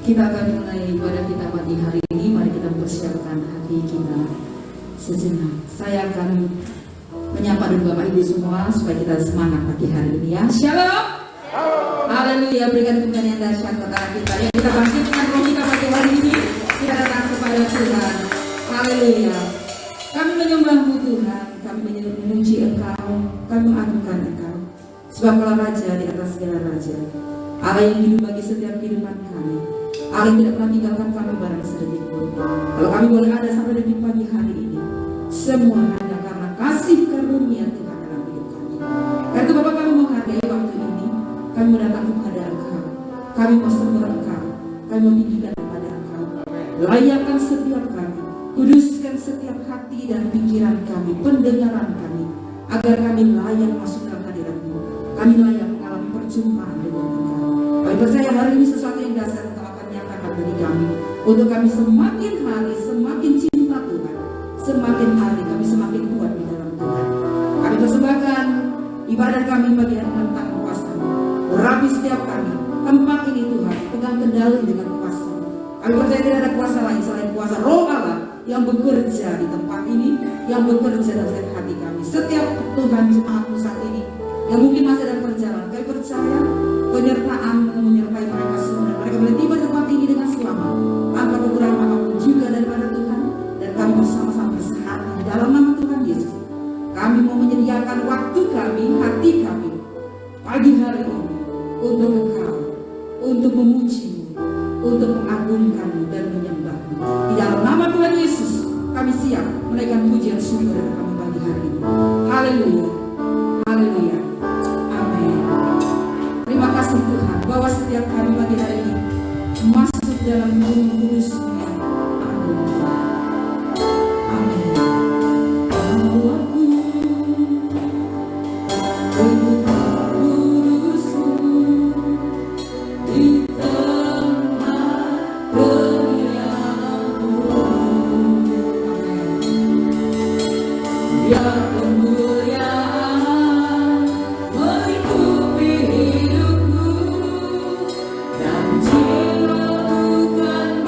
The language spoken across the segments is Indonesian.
Kita akan mulai ibadah kita pagi hari ini. Mari kita persiapkan hati kita sejenak. Saya akan menyapa dulu Bapak Ibu semua supaya kita semangat pagi hari ini ya. Shalom. Haleluya. Berikan kemuliaan yang dahsyat kepada kita. Ya, kita bangkitkan roh kita pagi hari ini. Kita datang kepada Tuhan. Haleluya. Kami menyembah-Mu Tuhan. Kami memuji Engkau. Kami mengagungkan Engkau. Sebab Engkau Raja di atas segala raja. Allah yang hidup bagi setiap kehidupan kami. Allah yang tidak pernah tinggalkan kami barang sedetik pun. Kalau kami boleh ada sampai detik pagi hari ini, semua hanya karena kasih karunia Tuhan dalam hidup kami. Karena itu Bapak, kami menghargai waktu ini. Kami mau datang kepada Engkau. Kami mau sembah Engkau. Kami mau tinggikan kepada Engkau. Layakkan setiap kami. Kuduskan setiap hati dan pikiran kami, pendengaran kami, agar kami layak masuk dalam hadirat-Mu. Kami layak mengalami perjumpaan dengan Engkau. Kami percaya hari ini sesuatu yang dasar Engkau akan nyatakan bagi kami, untuk kami semakin hari semakin cinta Tuhan, semakin hari kami semakin kuat di dalam Tuhan. Kami persembahkan ibadah kami bagi tentang kuasa-Mu. Urapi setiap kami, tempat ini Tuhan, pegang kendali dengan kuasa-Mu. Kami percaya tidak ada kuasa lain selain kuasa Roh Allah yang bekerja di tempat ini, yang bekerja dalam setiap hati kami. Setiap Tuhan jemaat-Mu saat ini yang mungkin masih dalam perjalanan, kami percaya penyertaan-Mu menyertai mereka semua, dan mereka boleh tiba di tempat ini dengan selamat tanpa kekurangan apapun juga daripada Tuhan. Dan kami bersama-sama bersehati di dalam nama Tuhan Yesus. Kami mau menyediakan waktu kami, hati kami pagi hari ini untuk Engkau, untuk memuji-Mu, untuk mengagungkan-Mu dan menyembah-Mu. Di dalam nama Tuhan Yesus kami siap menaikkan pujian syukur dari kami pagi hari ini. Haleluya, haleluya, amin. Terima kasih Tuhan bahwa setiap kami pagi hari ini masuk dalam Gunung Kudus-Mu yang agung. Amin. Jiwaku kan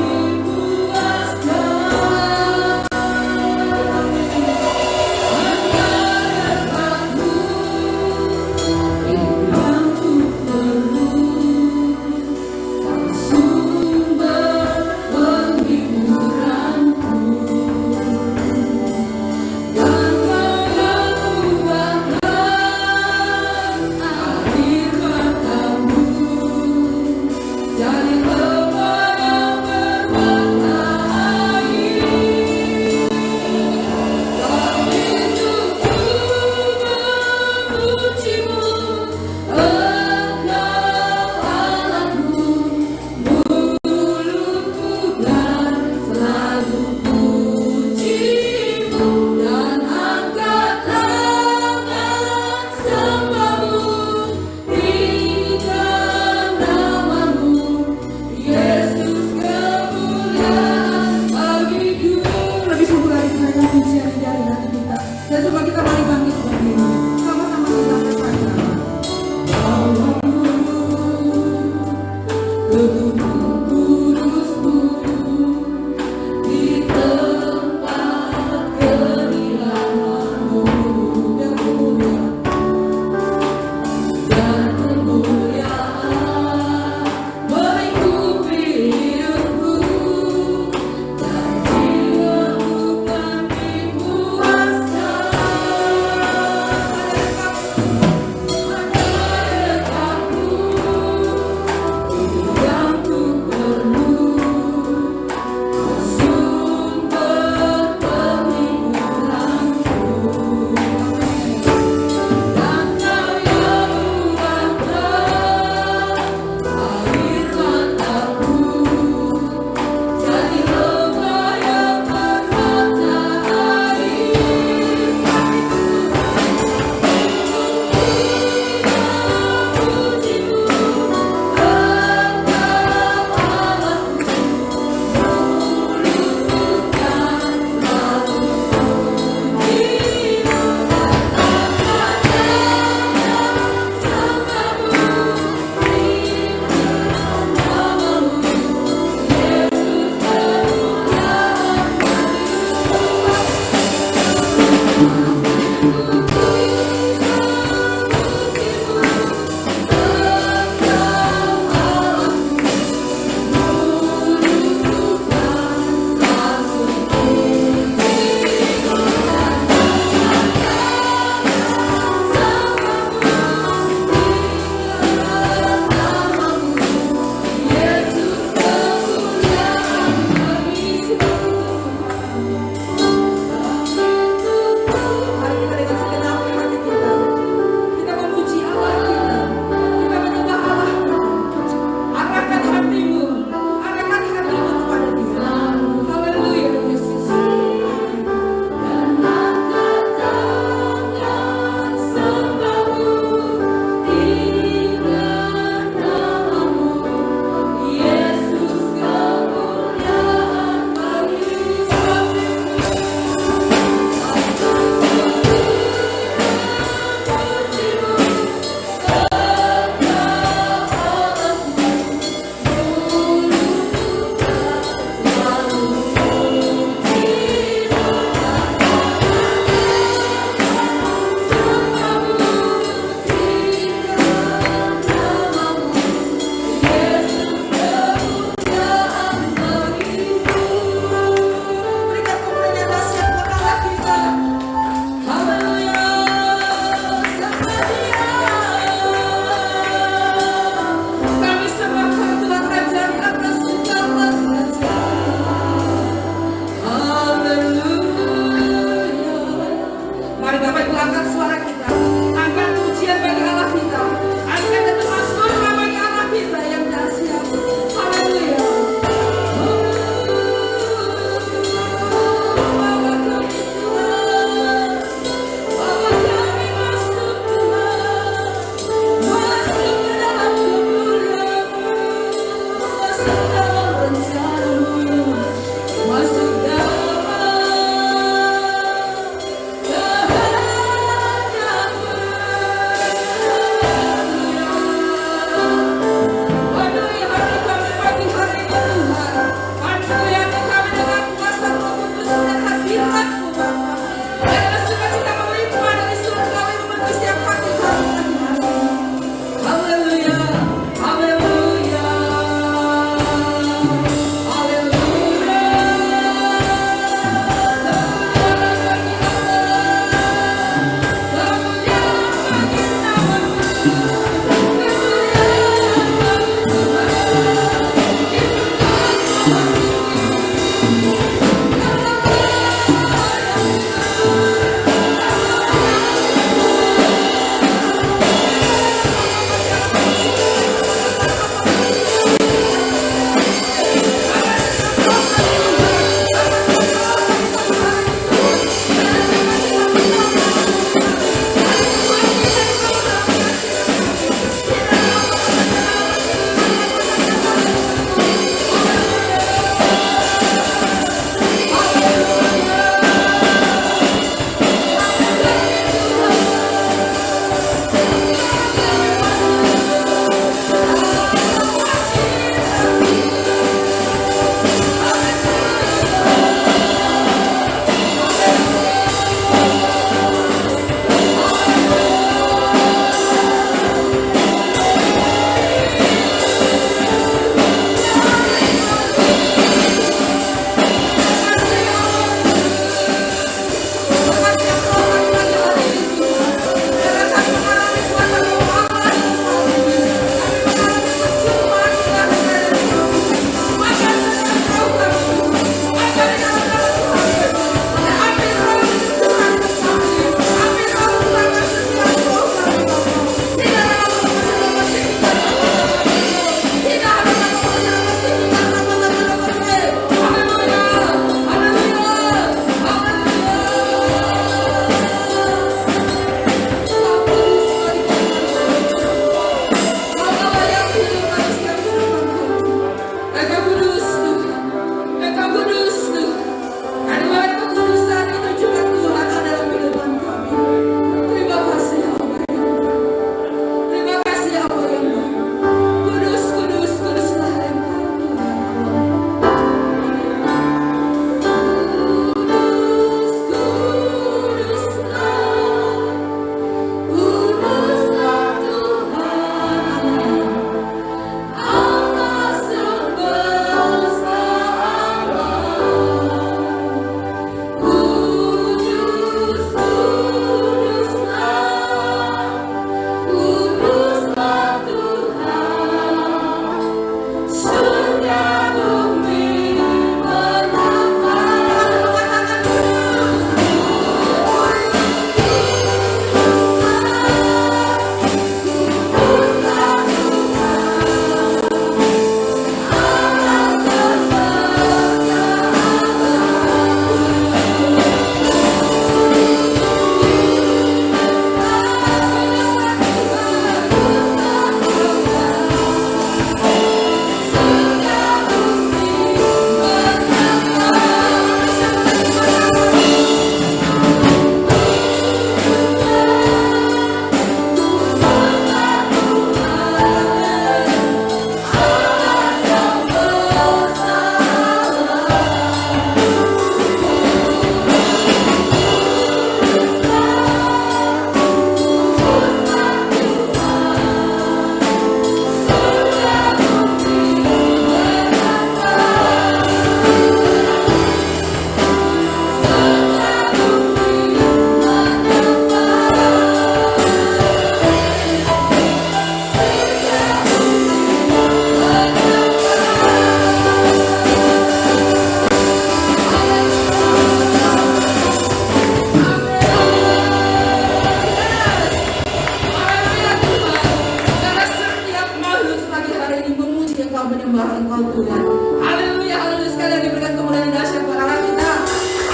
menyembah Engkau Tuhan. Haleluya, haleluya, sekalian diberikan kemuliaan dahsyat buat Allah kita.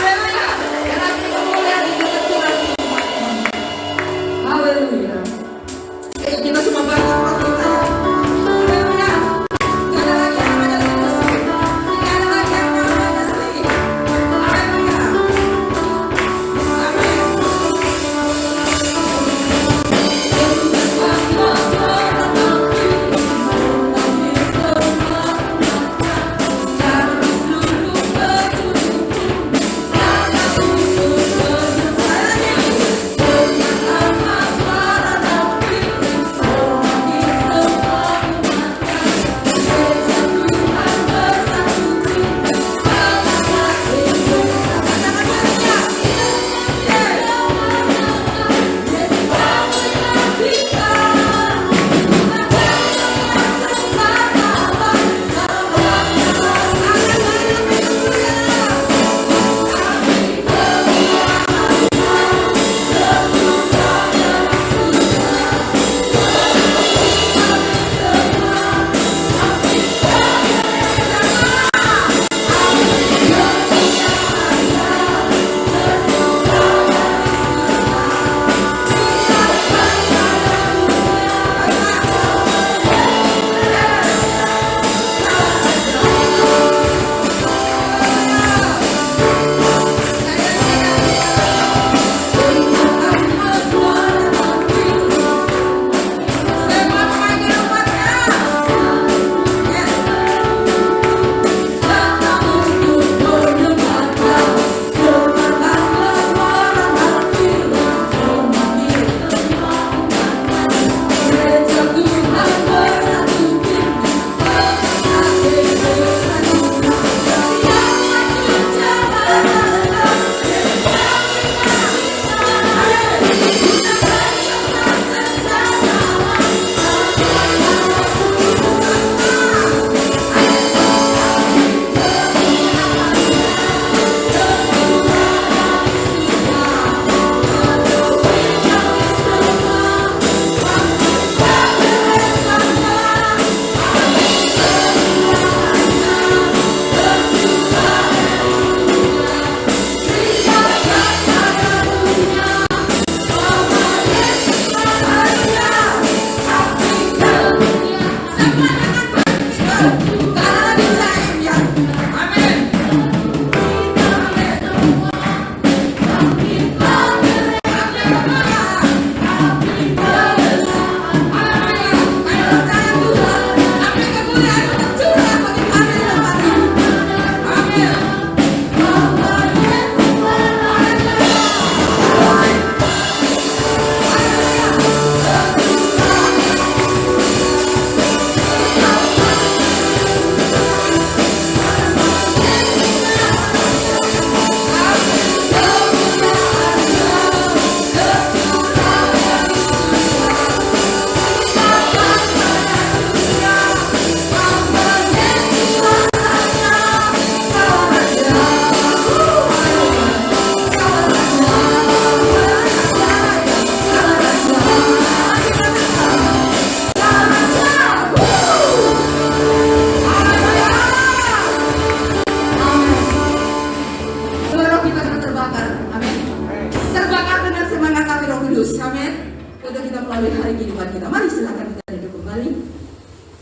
Haleluya, dan hati kemuliaan itu Tuhan. Haleluya. Kita semua bangkit roh kita ya. Haleluya. Tidak ada lagi yang namanya leprosy. Tidak ada lagi yang namanya sedih. Haleluya.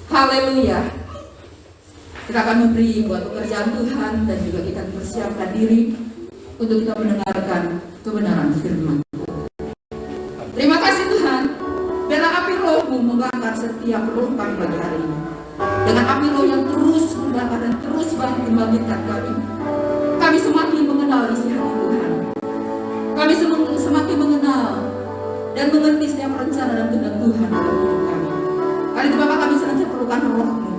Haleluya. Kita akan memberi buat pekerjaan Tuhan dan juga kita mempersiapkan diri untuk kita mendengarkan kebenaran firman. Terima kasih Tuhan. Biarlah api roh-Mu membakar setiap roh kami pagi hari ini. Dengan api roh yang terus membakar dan terus membangkitkan kami. Kami semakin mengenal isi hati Tuhan. Kami semakin mengenal dan mengerti setiap rencana dan kehendak Tuhan dalam hidup kami. Kali itu Bapak, kami senantiasa perlukan roh-Mu.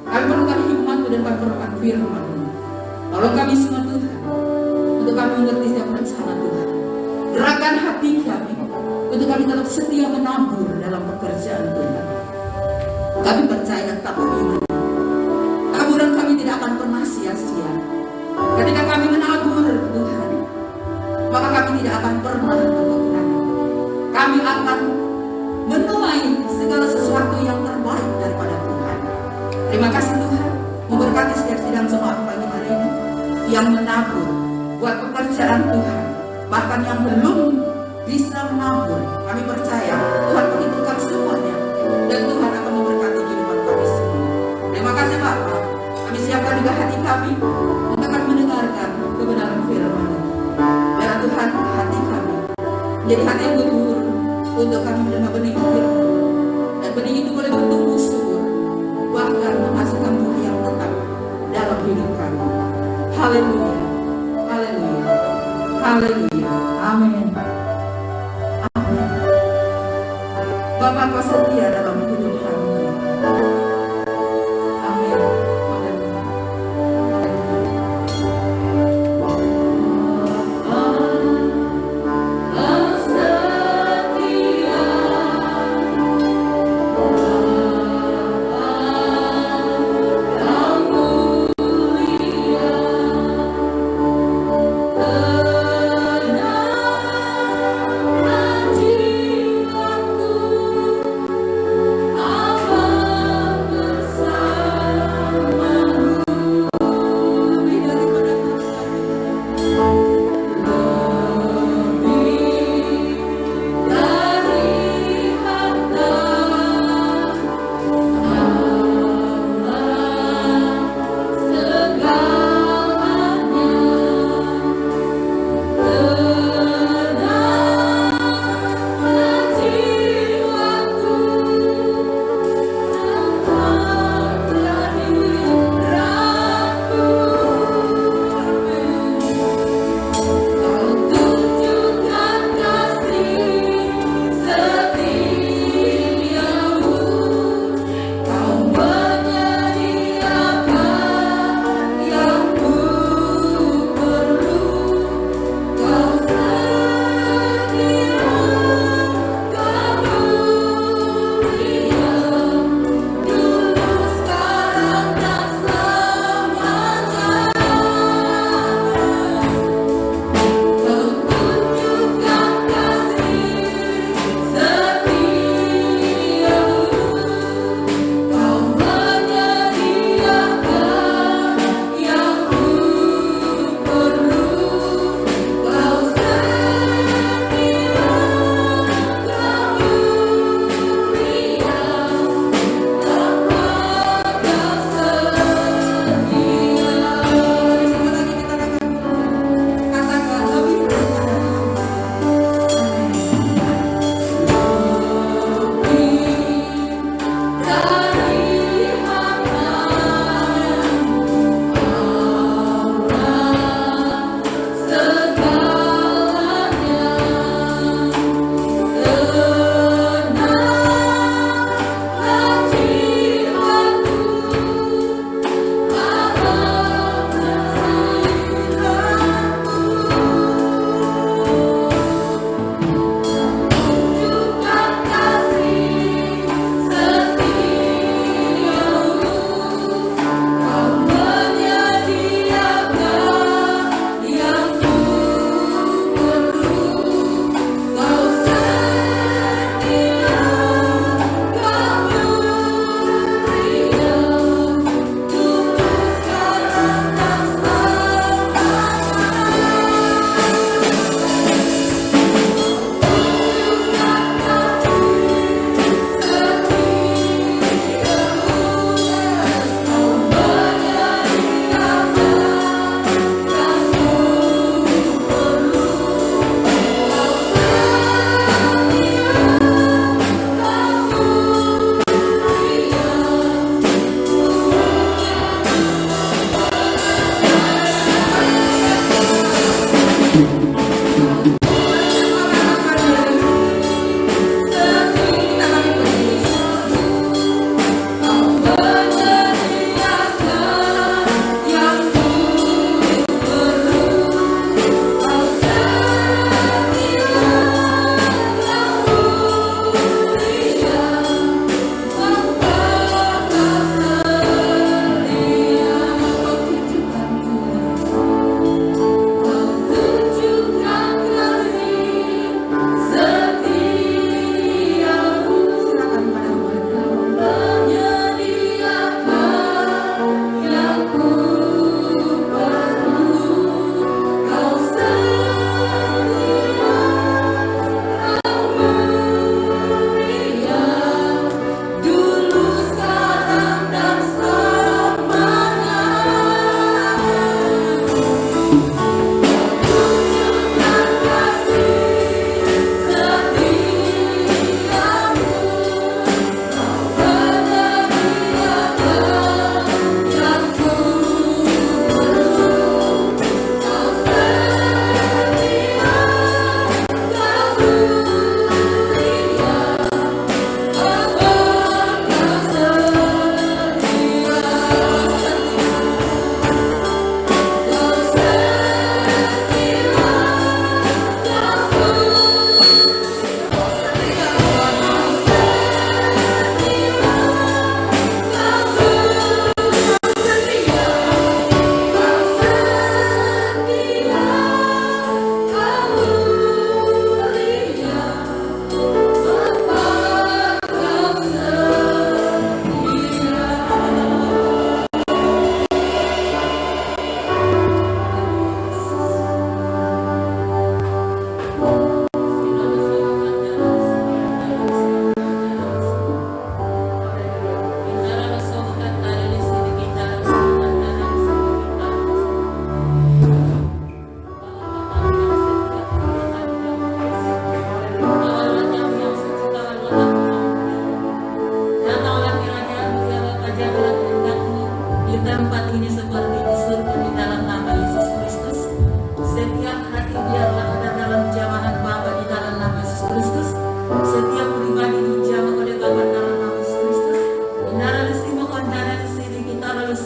Kami perlukan hikmat-Mu dan kami perlukan firman-Mu. Tolong kami semua Tuhan, untuk kami mengerti setiap rencana Tuhan. Gerakan hati kami, untuk kami tetap setia menabur dalam pekerjaan Tuhan. Kami percaya dan tak beriman. Taburan kami tidak akan pernah sia-sia. Ketika kami menabur Tuhan, maka kami tidak akan pernah kekurangan. Kami akan menuai segala sesuatu yang terbaik daripada Tuhan. Terima kasih Tuhan. yang menabur buat pekerjaan Tuhan, bahkan yang belum bisa menabur. Kami percaya Tuhan menghitungkan semuanya dan Tuhan akan memberkati kehidupan kami semua. Terima kasih Bapak. Kami siapkan juga hati kami untuk akan mendengarkan kebenaran firman. Biar Tuhan hati kami jadi hati yang gugur untuk kami menerima benih firman, dan benih itu boleh bertumbuh subur, bahkan menghasilkan buah yang tetap dalam hidup kami. Haleluya, haleluya, haleluya, amin, amin. Bapak kau setia dalam hidup kami. Amin.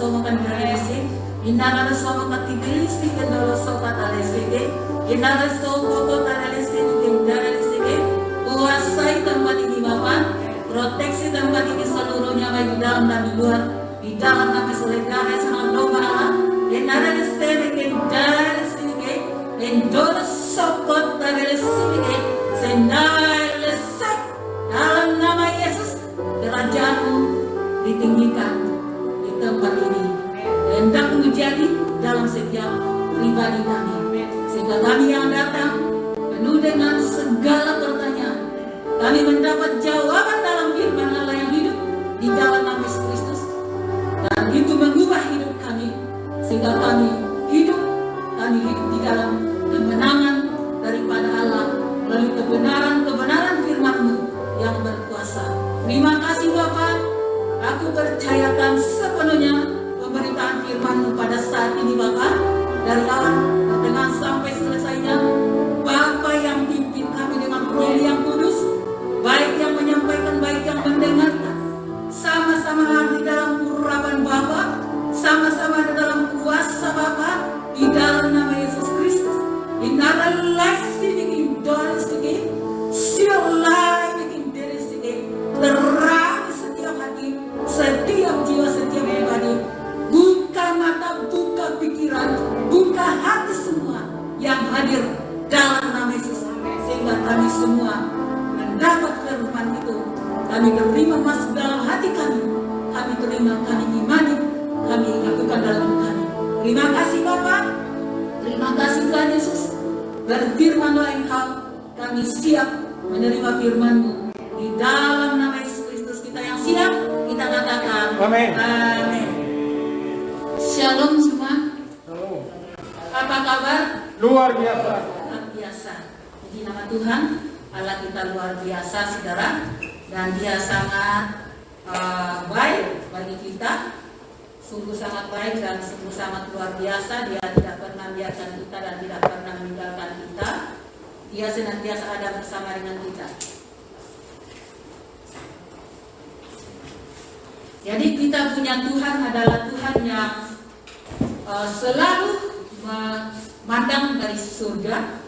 somo kan gresi, inara somo katibilisi kendolo sokat alesege, inara somo kota alesege, indara alesege, kuasai tempat ini Bapak, proteksi tempat ini seluruhnya baik di dalam dan di luar, di dalam nama saudara sama doa Allah, inara alesege, indara alesege, indora sokot alesege, sendai lesek, dalam nama Yesus, kerajaanmu ditinggikan di tempat ini. Hendak menjadi dalam setiap pribadi kami, sehingga kami yang datang penuh dengan segala pertanyaan, kami mendapat jawaban dalam firman Allah yang hidup di dalam nama Yesus Kristus, dan itu mengubah hidup kami, sehingga kami hidup di dalam kemenangan daripada Allah melalui kebenaran firman-Mu yang berkuasa. Terima kasih Bapak, aku percayakan sepenuhnya pemberitaan firman-Mu pada saat ini Bapak, dari awal dengan sampai selesainya. Bapa yang pimpin kami dengan penyeli yang kudus, baik yang menyampaikan, baik yang mendengarkan, sama-sama di dalam urapan Bapa, sama-sama di dalam kuasa Bapa, di dalam nama Yesus Kristus. Inara lasini indolsigi, siolai bikin diri sigi, terang setiap hati, setiap jiwa, setiap pribadi. Buka mata, buka pikiran, buka hati semua yang hadir dalam nama Yesus, sehingga kami semua mendapat firman itu. Kami terima masuk dalam hati kami, kami terima, kami imani, kami lakukan dalam hidup kami. Terima kasih Bapak, terima kasih Tuhan Yesus. Berfirmanlah Engkau, kami siap menerima firman-Mu. Di dalam nama Yesus Kristus kita yang siap, kita katakan Amin. Amin. Shalom semua. Shalom. Apa kabar? Luar biasa. Luar biasa. Puji nama Tuhan, Allah kita luar biasa saudara, dan Dia sangat baik bagi kita. Sungguh sangat baik dan sungguh sangat luar biasa. Dia tidak pernah biarkan kita dan tidak pernah meninggalkan kita. Dia senantiasa ada bersama dengan kita. Jadi kita punya Tuhan adalah Tuhan yang selalu memandang dari surga.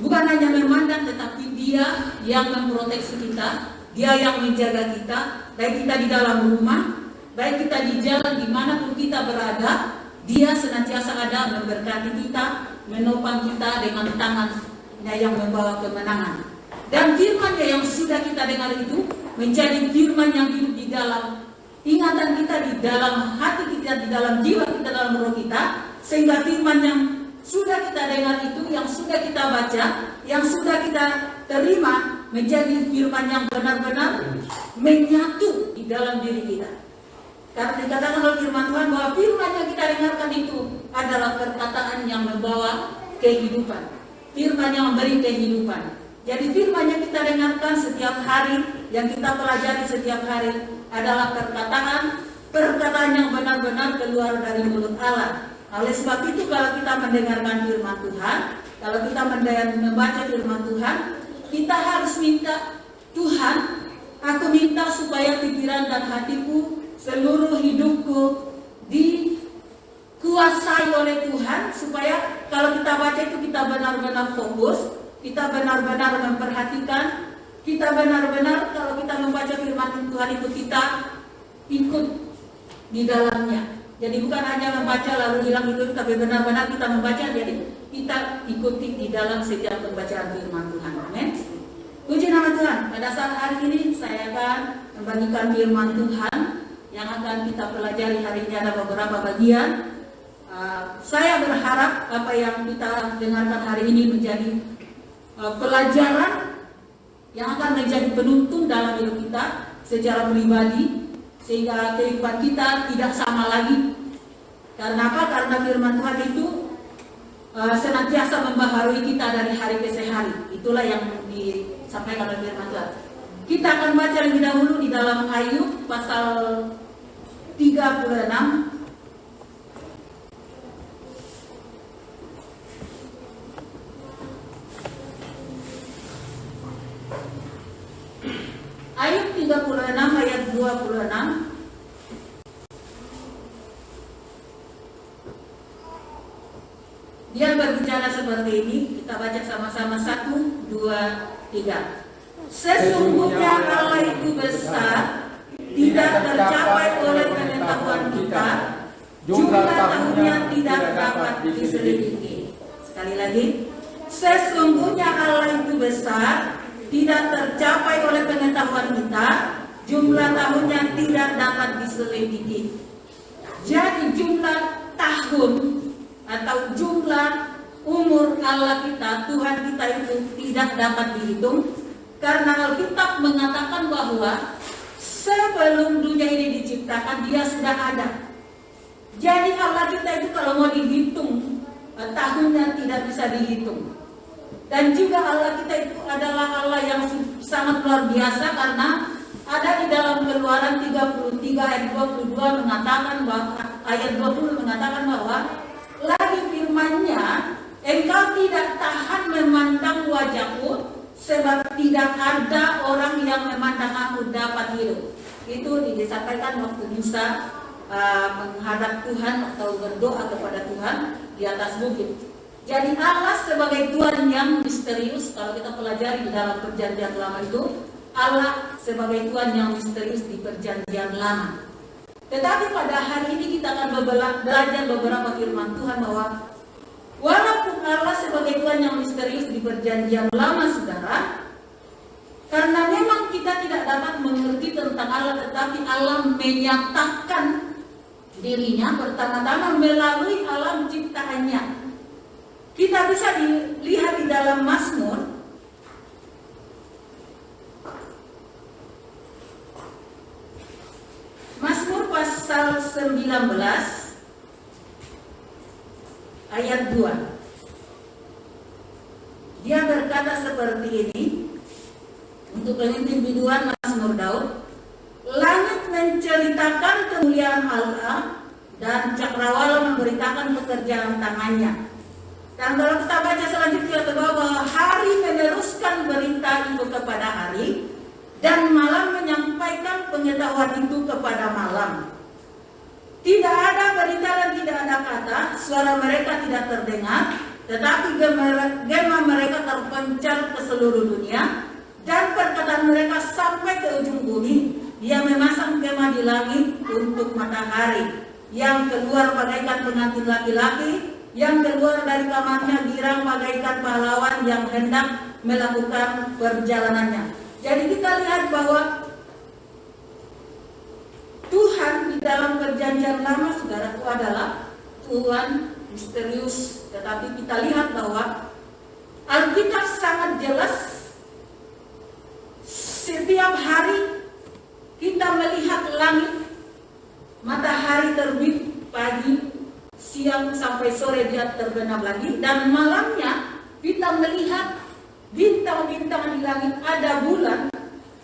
Bukan hanya memandang, tetapi Dia yang memproteksi kita, Dia yang menjaga kita, baik kita di dalam rumah, baik kita di jalan dimanapun kita berada. Dia senantiasa ada memberkati kita, menopang kita dengan tangannya yang membawa kemenangan. Dan firman-Nya yang sudah kita dengar itu menjadi firman yang hidup di dalam ingatan kita, di dalam hati kita, di dalam jiwa kita, dalam roh kita, sehingga firman yang sudah kita dengar itu, yang sudah kita baca, yang sudah kita terima, menjadi firman yang benar-benar menyatu di dalam diri kita. Karena dikatakan oleh firman Tuhan bahwa firman yang kita dengarkan itu adalah perkataan yang membawa kehidupan, firman yang memberi kehidupan. Jadi firman yang kita dengarkan setiap hari, yang kita pelajari setiap hari adalah perkataan yang benar-benar keluar dari mulut Allah. Oleh sebab itu kalau kita mendengarkan firman Tuhan, kalau kita membaca firman Tuhan, kita harus minta, Tuhan, aku minta supaya pikiran dan hatiku, seluruh hidupku dikuasai oleh Tuhan, supaya kalau kita baca itu kita benar-benar fokus, kita benar-benar memperhatikan, kita benar-benar kalau kita membaca firman Tuhan itu kita ikut di dalamnya. Jadi bukan hanya membaca lalu hilang itu, tapi benar-benar kita membaca, jadi kita ikuti di dalam setiap pembacaan firman Tuhan. Amin. Puji nama Tuhan. Pada saat hari ini saya akan membagikan firman Tuhan yang akan kita pelajari hari ini. Ada beberapa bagian. Saya berharap apa yang kita dengarkan hari ini menjadi pelajaran yang akan menjadi penuntun dalam hidup kita secara pribadi, sehingga kehidupan kita tidak sama lagi. Karena apa? Karena firman Tuhan itu senantiasa membaharui kita dari hari ke hari. Itulah yang disampaikan oleh firman Tuhan. Kita akan baca lebih dahulu di dalam Ayub pasal 36. Ayub 36 ayat 26. Dia berbicara seperti ini, kita baca sama-sama 1, 2, 3. Sesungguhnya Allah itu besar, tidak tercapai oleh pengetahuan kita, jumlah tahunnya tidak dapat diselidiki. Sekali lagi, sesungguhnya Allah itu besar, tidak tercapai oleh pengetahuan kita, jumlah tahunnya tidak dapat diselidiki. Jadi jumlah tahun atau jumlah umur Allah kita, Tuhan kita itu tidak dapat dihitung, karena Alkitab mengatakan bahwa sebelum dunia ini diciptakan dia sudah ada. Jadi Allah kita itu kalau mau dihitung tahunnya tidak bisa dihitung. Dan juga Allah kita itu adalah Allah yang sangat luar biasa, karena ada di dalam Keluaran 33 ayat 22 mengatakan bahwa ayat 20 mengatakan bahwa lagi firman-Nya, engkau tidak tahan memandang wajahku, sebab tidak ada orang yang memandang aku dapat hidup. Itu disampaikan waktu Musa menghadap Tuhan atau berdoa kepada Tuhan di atas bukit. Jadi Allah sebagai Tuhan yang misterius, kalau kita pelajari di dalam perjanjian lama itu, Allah sebagai Tuhan yang misterius di perjanjian lama. Tetapi pada hari ini kita akan belajar beberapa firman Tuhan bahwa walaupun Allah sebagai Tuhan yang misterius di perjanjian lama, saudara, karena memang kita tidak dapat mengerti tentang Allah, tetapi Allah menyatakan dirinya pertama-tama melalui alam ciptaannya. Kita bisa dilihat di dalam Mazmur pasal 19 ayat 2. Dia berkata seperti ini untuk pemimpin biduan Mazmur Daud, langit menceritakan kemuliaan Allah dan cakrawala memberitakan pekerjaan tangannya. Dan kalau kita baca selanjutnya bahwa hari meneruskan berita itu kepada hari, dan malam menyampaikan pengetahuan itu kepada malam. Tidak ada berita dan tidak ada kata, suara mereka tidak terdengar, tetapi gema mereka terpencar ke seluruh dunia, dan perkataan mereka sampai ke ujung bumi. Dia memasang gema di langit untuk matahari, yang keluar bagaikan pengantin laki-laki, yang keluar dari kamarnya girang bagaikan pahlawan yang hendak melakukan perjalanannya. Jadi kita lihat bahwa Tuhan di dalam perjanjian lama, saudara, itu adalah Tuhan misterius. Tetapi kita lihat bahwa Alkitab sangat jelas, setiap hari kita melihat langit, matahari terbit pagi, siang sampai sore dia terbenam lagi, dan malamnya kita melihat bintang-bintang di langit, ada bulan.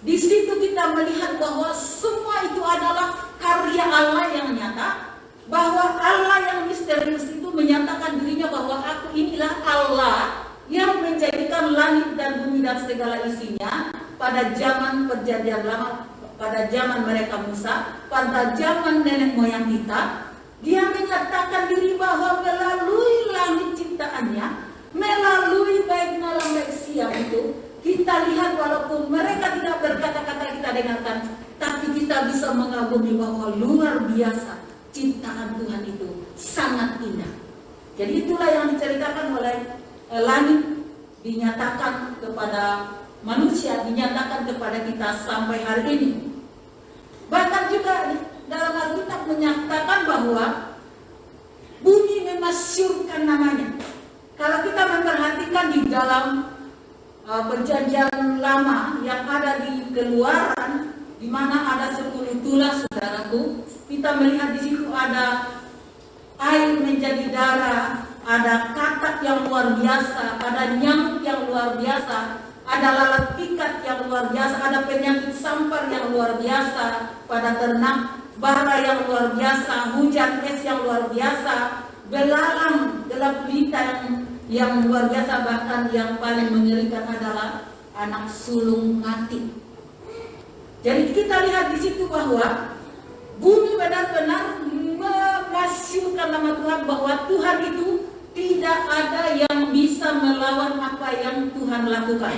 Di situ kita melihat bahwa semua itu adalah karya Allah yang nyata, bahwa Allah yang misterius itu menyatakan dirinya bahwa aku inilah Allah yang menjadikan langit dan bumi dan segala isinya pada zaman perjanjian lama, pada zaman mereka Musa, pada zaman nenek moyang kita. Dia menyatakan diri bahwa melalui langit ciptaannya, melalui baik malam baik siang itu, kita lihat walaupun mereka tidak berkata-kata kita dengarkan, tapi kita bisa mengagumi bahwa luar biasa ciptaan Tuhan itu, sangat indah. Jadi itulah yang diceritakan oleh langit, dinyatakan kepada manusia, dinyatakan kepada kita sampai hari ini. Bahkan juga dalam Alkitab menyatakan bahwa bumi memasyurkan namanya. Kalau kita memperhatikan di dalam perjanjian lama yang ada di Keluaran, di mana ada 10 tulas, saudaraku, kita melihat di situ ada air menjadi darah, ada katak yang luar biasa, ada nyamuk yang luar biasa, ada lalat pikat yang luar biasa, ada penyakit sampar yang luar biasa pada ternak, bara yang luar biasa, hujan es yang luar biasa, belalang gelap gulita yang luar biasa, bahkan yang paling mengerikan adalah anak sulung mati. Jadi kita lihat di situ bahwa bumi benar-benar memasyurkan nama Tuhan, bahwa Tuhan itu tidak ada yang bisa melawan apa yang Tuhan lakukan.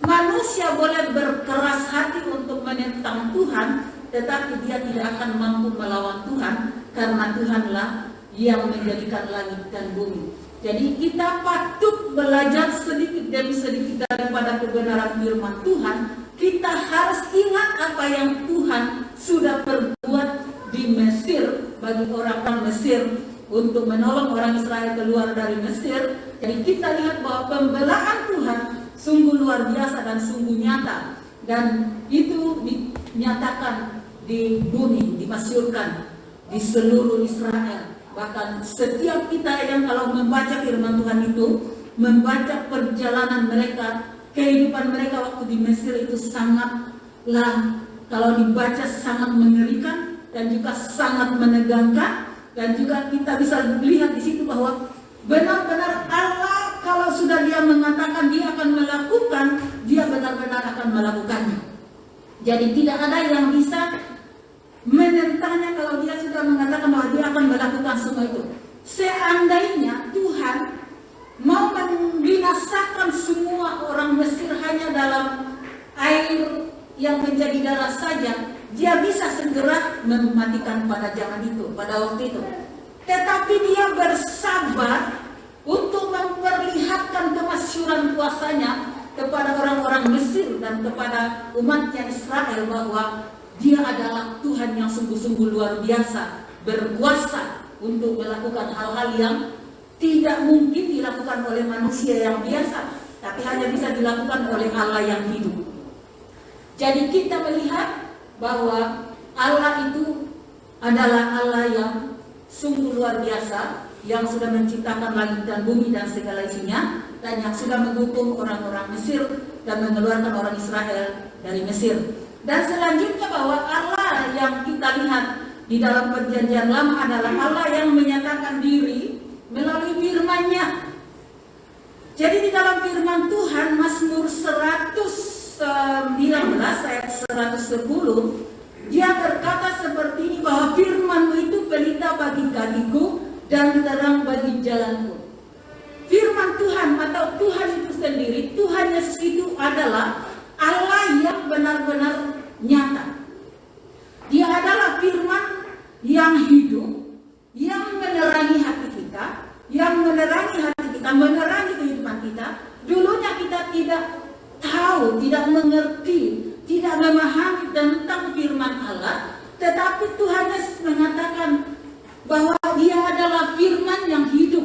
Manusia boleh berkeras hati untuk menentang Tuhan, tetapi dia tidak akan mampu melawan Tuhan, karena Tuhanlah yang menjadikan langit dan bumi. Jadi kita patut belajar sedikit demi sedikit daripada kebenaran firman Tuhan. Kita harus ingat apa yang Tuhan sudah perbuat di Mesir bagi orang-orang Mesir, untuk menolong orang Israel keluar dari Mesir. Jadi kita lihat bahwa pembelaan Tuhan sungguh luar biasa dan sungguh nyata, dan itu dinyatakan di bumi, dimasyhurkan di seluruh Israel. Bahkan setiap kita yang kalau membaca firman Tuhan itu, membaca perjalanan mereka, kehidupan mereka waktu di Mesir itu sangatlah, kalau dibaca sangat mengerikan dan juga sangat menegangkan. Dan juga kita bisa lihat di situ bahwa benar-benar Allah kalau sudah dia mengatakan dia akan melakukan, dia benar-benar akan melakukannya. Jadi tidak ada yang bisa menentangnya kalau dia sudah mengatakan bahwa dia akan melakukan semua itu. Seandainya Tuhan mau membinasakan semua orang Mesir hanya dalam air yang menjadi darah saja, dia bisa segera mematikan pada zaman itu, pada waktu itu. Tetapi dia bersabar untuk memperlihatkan kemasyhuran kuasanya kepada orang-orang Mesir dan kepada umatnya Israel, bahwa dia adalah Tuhan yang sungguh-sungguh luar biasa, berkuasa untuk melakukan hal-hal yang tidak mungkin dilakukan oleh manusia yang biasa, tapi hanya bisa dilakukan oleh Allah yang hidup. Jadi kita melihat bahwa Allah itu adalah Allah yang sungguh luar biasa, yang sudah menciptakan langit dan bumi dan segala isinya, dan yang sudah menghukum orang-orang Mesir dan mengeluarkan orang Israel dari Mesir. Dan selanjutnya bahwa Allah yang kita lihat di dalam perjanjian lama adalah Allah yang menyatakan diri melalui firman-Nya. Jadi di dalam firman Tuhan, Mazmur 119 ayat 110, dia berkata seperti ini, bahwa firman-Mu itu pelita bagi kakiku dan terang bagi jalanku. Firman Tuhan atau Tuhan itu sendiri, Tuhan Yesus itu adalah Allah yang benar-benar nyata. Dia adalah firman yang hidup, yang menerangi hati kita, menerangi kehidupan kita. Dulunya kita tidak tahu, tidak mengerti, tidak memahami tentang firman Allah, tetapi Tuhan Yesus mengatakan bahwa dia adalah firman yang hidup.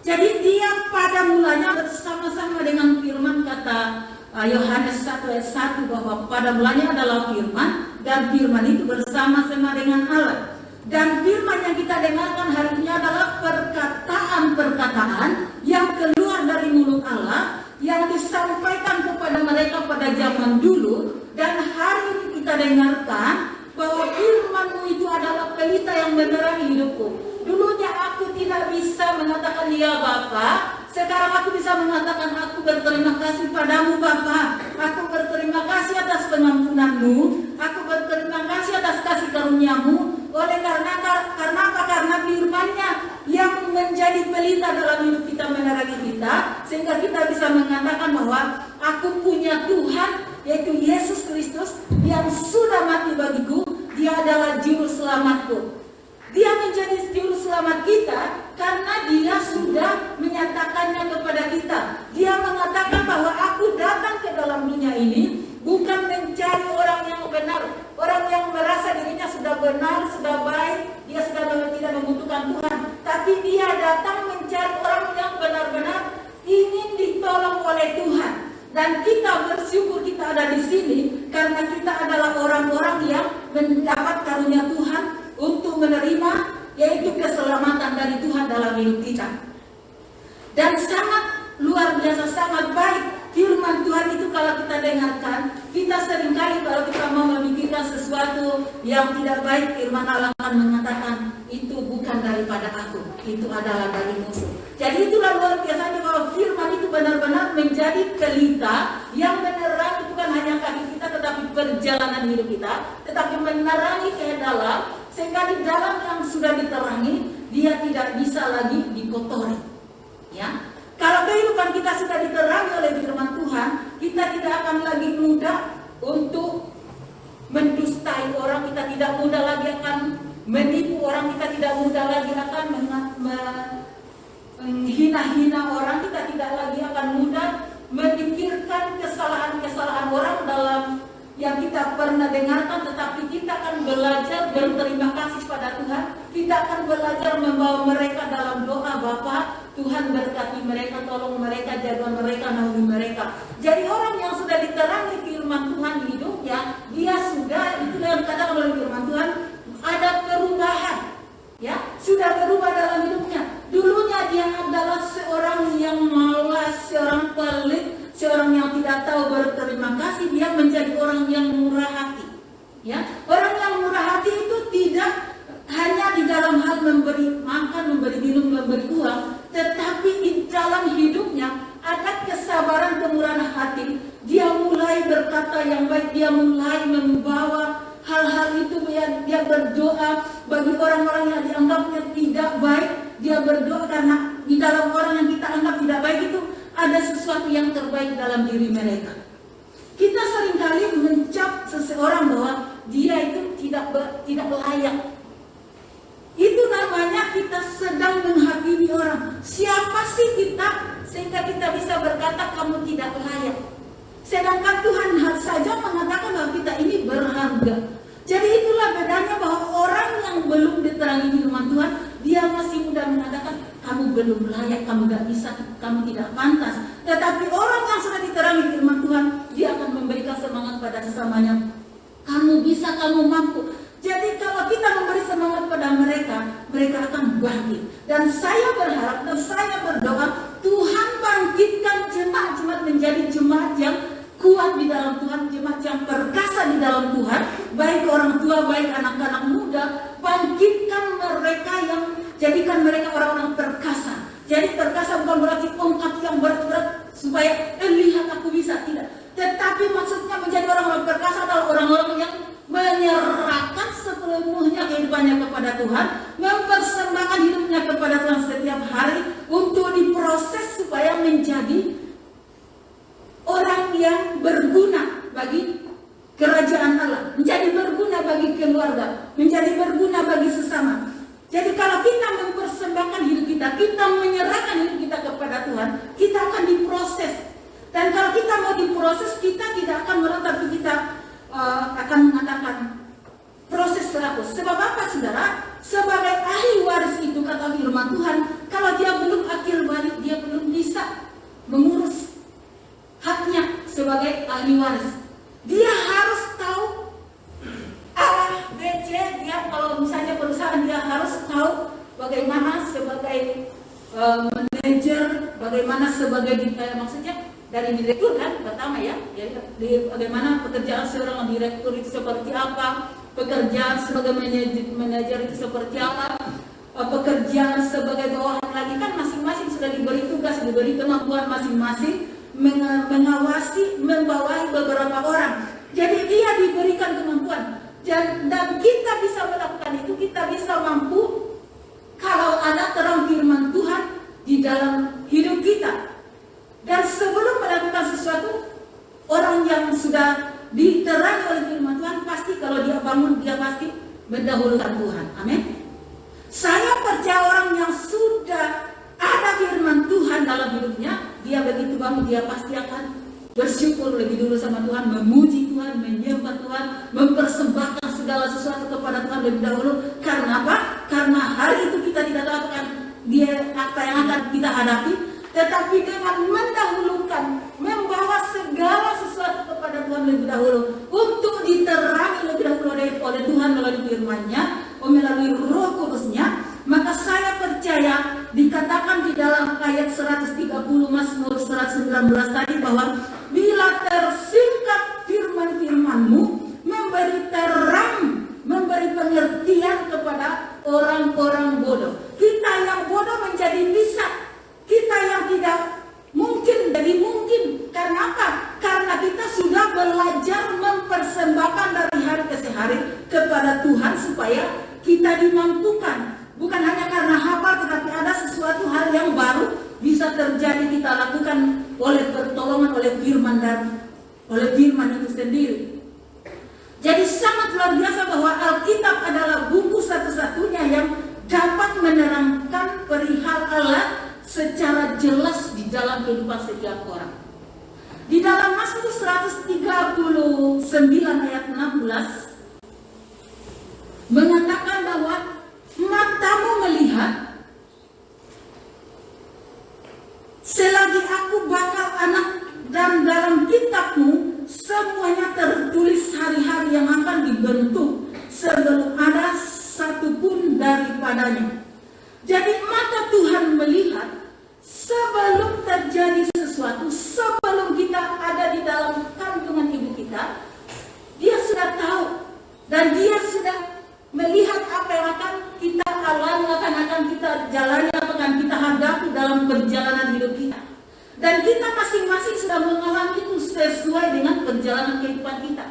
Jadi dia pada mulanya bersama-sama dengan firman, kata Yohanes 1 ayat 1, bahwa pada mulanya adalah firman, dan firman itu bersama-sama dengan Allah. Dan firman yang kita dengarkan hari ini adalah perkataan-perkataan yang keluar dari mulut Allah, yang disampaikan kepada mereka pada zaman dulu. Dan hari ini kita dengarkan bahwa firman-Mu itu adalah pelita yang menerangi hidupku. Dulunya aku tidak bisa mengatakan ya Bapa, sekarang aku bisa mengatakan aku berterima kasih padamu Bapa. Aku berterima kasih atas pengampunan-Mu, aku berterima kasih atas kasih karunia-Mu. Oleh karena apa? Karena firman-Nya yang menjadi pelita dalam hidup kita, menerangi kita, sehingga kita bisa mengatakan bahwa aku punya Tuhan, yaitu Yesus Kristus, yang sudah mati bagiku. Dia adalah juru selamatku. Dia menjadi juru selamat kita karena dia sudah menyatakannya kepada kita. Dia mengatakan bahwa aku datang ke dalam dunia ini bukan mencari orang yang benar, orang yang merasa dirinya sudah benar, sudah baik, dia sudah tidak membutuhkan Tuhan. Tapi dia datang mencari orang yang benar-benar ingin ditolong oleh Tuhan. Dan kita bersyukur kita ada di sini karena kita adalah orang-orang yang mendapat karunia Tuhan untuk menerima, yaitu keselamatan dari Tuhan dalam hidup kita. Dan sangat luar biasa, sangat baik firman Tuhan itu kalau kita dengarkan. Kita seringkali kalau kita mau memikirkan sesuatu yang tidak baik, firman Allah akan mengatakan itu bukan daripada aku, itu adalah dari musuh. Jadi itulah luar biasanya bahwa firman itu benar-benar menjadi pelita yang menerangi bukan hanya kaki kita, tetapi perjalanan hidup kita, tetapi menerangi ke dalam, sehingga di dalam yang sudah diterangi dia tidak bisa lagi dikotori. Ya, kalau kehidupan kita sudah diterangi oleh firman Tuhan, kita tidak akan lagi mudah untuk mendustai orang, kita tidak mudah lagi akan menipu orang, kita tidak mudah lagi akan menghina-hina orang, kita tidak lagi akan mudah memikirkan kesalahan-kesalahan orang dalam yang kita pernah dengarkan, tetapi kita akan belajar berterima kasih pada Tuhan. Kita akan belajar membawa mereka dalam doa. Bapa, Tuhan berkati mereka, tolong mereka, jaga mereka, naungi mereka. Jadi orang yang sudah diterangi firman Tuhan di hidupnya, dia sudah, itu yang dikatakan oleh firman Tuhan, ada perubahan. Ya, sudah berubah dalam hidupnya. Dulunya dia adalah seorang yang malas, seorang pelit, seorang yang tidak tahu berterima kasih. Dia menjadi orang yang murah hati. Ya, orang yang murah hati itu tidak hanya di dalam hal memberi makan, memberi minum, memberi uang, tetapi di dalam hidupnya ada kesabaran, kemurahan hati. Dia mulai berkata yang baik, dia mulai membawa hal-hal itu, dia berdoa bagi orang-orang yang dianggapnya tidak baik. Dia berdoa karena di dalam orang yang kita anggap tidak baik itu ada sesuatu yang terbaik dalam diri mereka. Kita seringkali mencap seseorang bahwa dia itu tidak layak. Itu namanya kita sedang menghakimi orang. Siapa sih kita sehingga kita bisa berkata kamu tidak layak? Sedangkan Tuhan saja mengatakan bahwa kita ini berharga. Jadi itulah bedanya bahwa orang yang belum diterangi firman Tuhan, dia masih mudah mengatakan kamu belum layak, kamu tidak bisa, kamu tidak pantas. Tetapi orang yang sudah diterangi firman Tuhan, dia akan memberikan semangat pada sesamanya. Kamu bisa, kamu mampu. Jadi kalau kita memberi semangat pada mereka, mereka akan bangkit. Dan saya berharap dan saya berdoa Tuhan bangkitkan jemaat-jemaat menjadi jemaat yang kuat di dalam Tuhan, jemaat yang perkasa di dalam Tuhan, baik orang tua, baik anak-anak muda. Bangkitkan mereka, yang jadikan mereka orang-orang perkasa. Jadi perkasa bukan berarti ongkap yang berat-berat supaya lihat aku bisa, tidak. Tetapi maksudnya menjadi orang-orang perkasa adalah orang-orang yang menyerahkan sepenuhnya kehidupannya kepada Tuhan, mempersembahkan hidupnya kepada Tuhan setiap hari untuk diproses supaya menjadi orang yang berguna bagi kerajaan Allah, menjadi berguna bagi keluarga, menjadi berguna bagi sesama. Jadi kalau kita mempersembahkan hidup kita, kita menyerahkan hidup kita kepada Tuhan, kita akan diproses. Dan kalau kita mau diproses, kita tidak akan merontak, tapi kita akan mengatakan proses terhapus. Sebab apa saudara? Sebagai ahli waris itu kata firman Tuhan, kalau dia belum akil balik, dia belum bisa mengurus haknya sebagai ahli waris. Dia harus tahu A, B, C. Dia kalau misalnya perusahaan, dia harus tahu bagaimana sebagai manajer, bagaimana sebagai maksudnya dari direktur kan pertama ya, bagaimana pekerjaan seorang direktur itu seperti apa, pekerjaan sebagai manajer itu seperti apa, pekerjaan sebagai bawahan lagi kan masing-masing sudah diberi tugas, diberi kemampuan masing-masing mengawasi, membawahi beberapa orang. Jadi dia diberikan kemampuan dan kita bisa melakukan itu, kita bisa mampu kalau ada terang firman Tuhan di dalam hidup kita. Dan sebelum melakukan sesuatu, orang yang sudah diterangi oleh firman Tuhan pasti kalau dia bangun, dia pasti mendahulukan Tuhan. Amin. Saya percaya orang yang sudah ada firman Tuhan dalam hidupnya, dia begitu bangun, dia pasti akan bersyukur lebih dulu sama Tuhan, memuji Tuhan, menyembah Tuhan, mempersembahkan segala sesuatu kepada Tuhan lebih dahulu. Karena apa? Karena hari itu kita tidak tahu apa yang akan kita hadapi, tetapi dengan mendahulukan, membawa segala sesuatu kepada Tuhan lebih dahulu, untuk diterangi lebih dahulu oleh Tuhan melalui firman-Nya, melalui Roh Kudus-Nya. Maka saya percaya dikatakan di dalam ayat 130 Mazmur 119 tadi bahwa bila tersingkap firman-firman-Mu, memberi terang, memberi pengertian kepada orang-orang bodoh. Kita yang bodoh menjadi bisa, kita yang tidak mungkin jadi mungkin. Karena apa? Karena kita sudah belajar mempersembahkan dari hari ke hari kepada Tuhan supaya kita dimampukan. Bukan hanya karena hafal, tetapi ada sesuatu hal yang baru bisa terjadi kita lakukan oleh pertolongan oleh firman dan oleh firman itu sendiri. Jadi sangat luar biasa bahwa Alkitab adalah buku satu-satunya yang dapat menerangkan perihal Allah secara jelas di dalam kehidupan setiap orang. Di dalam Mazmur 139 ayat 16 mengatakan bahwa matamu melihat selagi aku bakal anak dan dalam kitabmu semuanya tertulis hari-hari yang akan dibentuk sebelum ada satupun daripadanya. Jadi mata Tuhan melihat sebelum terjadi sesuatu, sebelum kita ada di dalam kandungan ibu kita, dia sudah tahu dan dia sudah melihat apa yang akan kita alami, akan kita jalani, apa yang akan kita hadapi dalam perjalanan hidup kita. Dan kita masing-masing sudah mengalami itu sesuai dengan perjalanan kehidupan kita.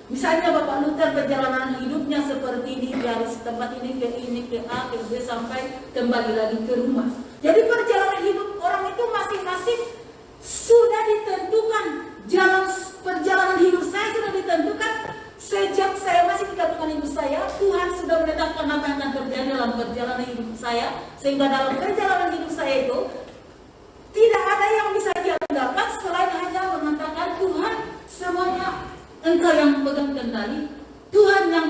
Misalnya Bapak Luther perjalanan hidupnya seperti ini, dari tempat ini ke A, ke B sampai kembali lagi ke rumah. Jadi perjalanan hidup orang itu masing-masing sudah ditentukan. Perjalanan hidup saya sudah ditentukan sejak saya masih di kandungan ibu saya. Tuhan sudah menetapkan apa yang akan terjadi dalam perjalanan hidup saya, sehingga dalam perjalanan hidup saya itu tidak ada yang bisa diandalkan selain hanya mengatakan Tuhan, semuanya Engkau yang pegang kendali, Tuhan yang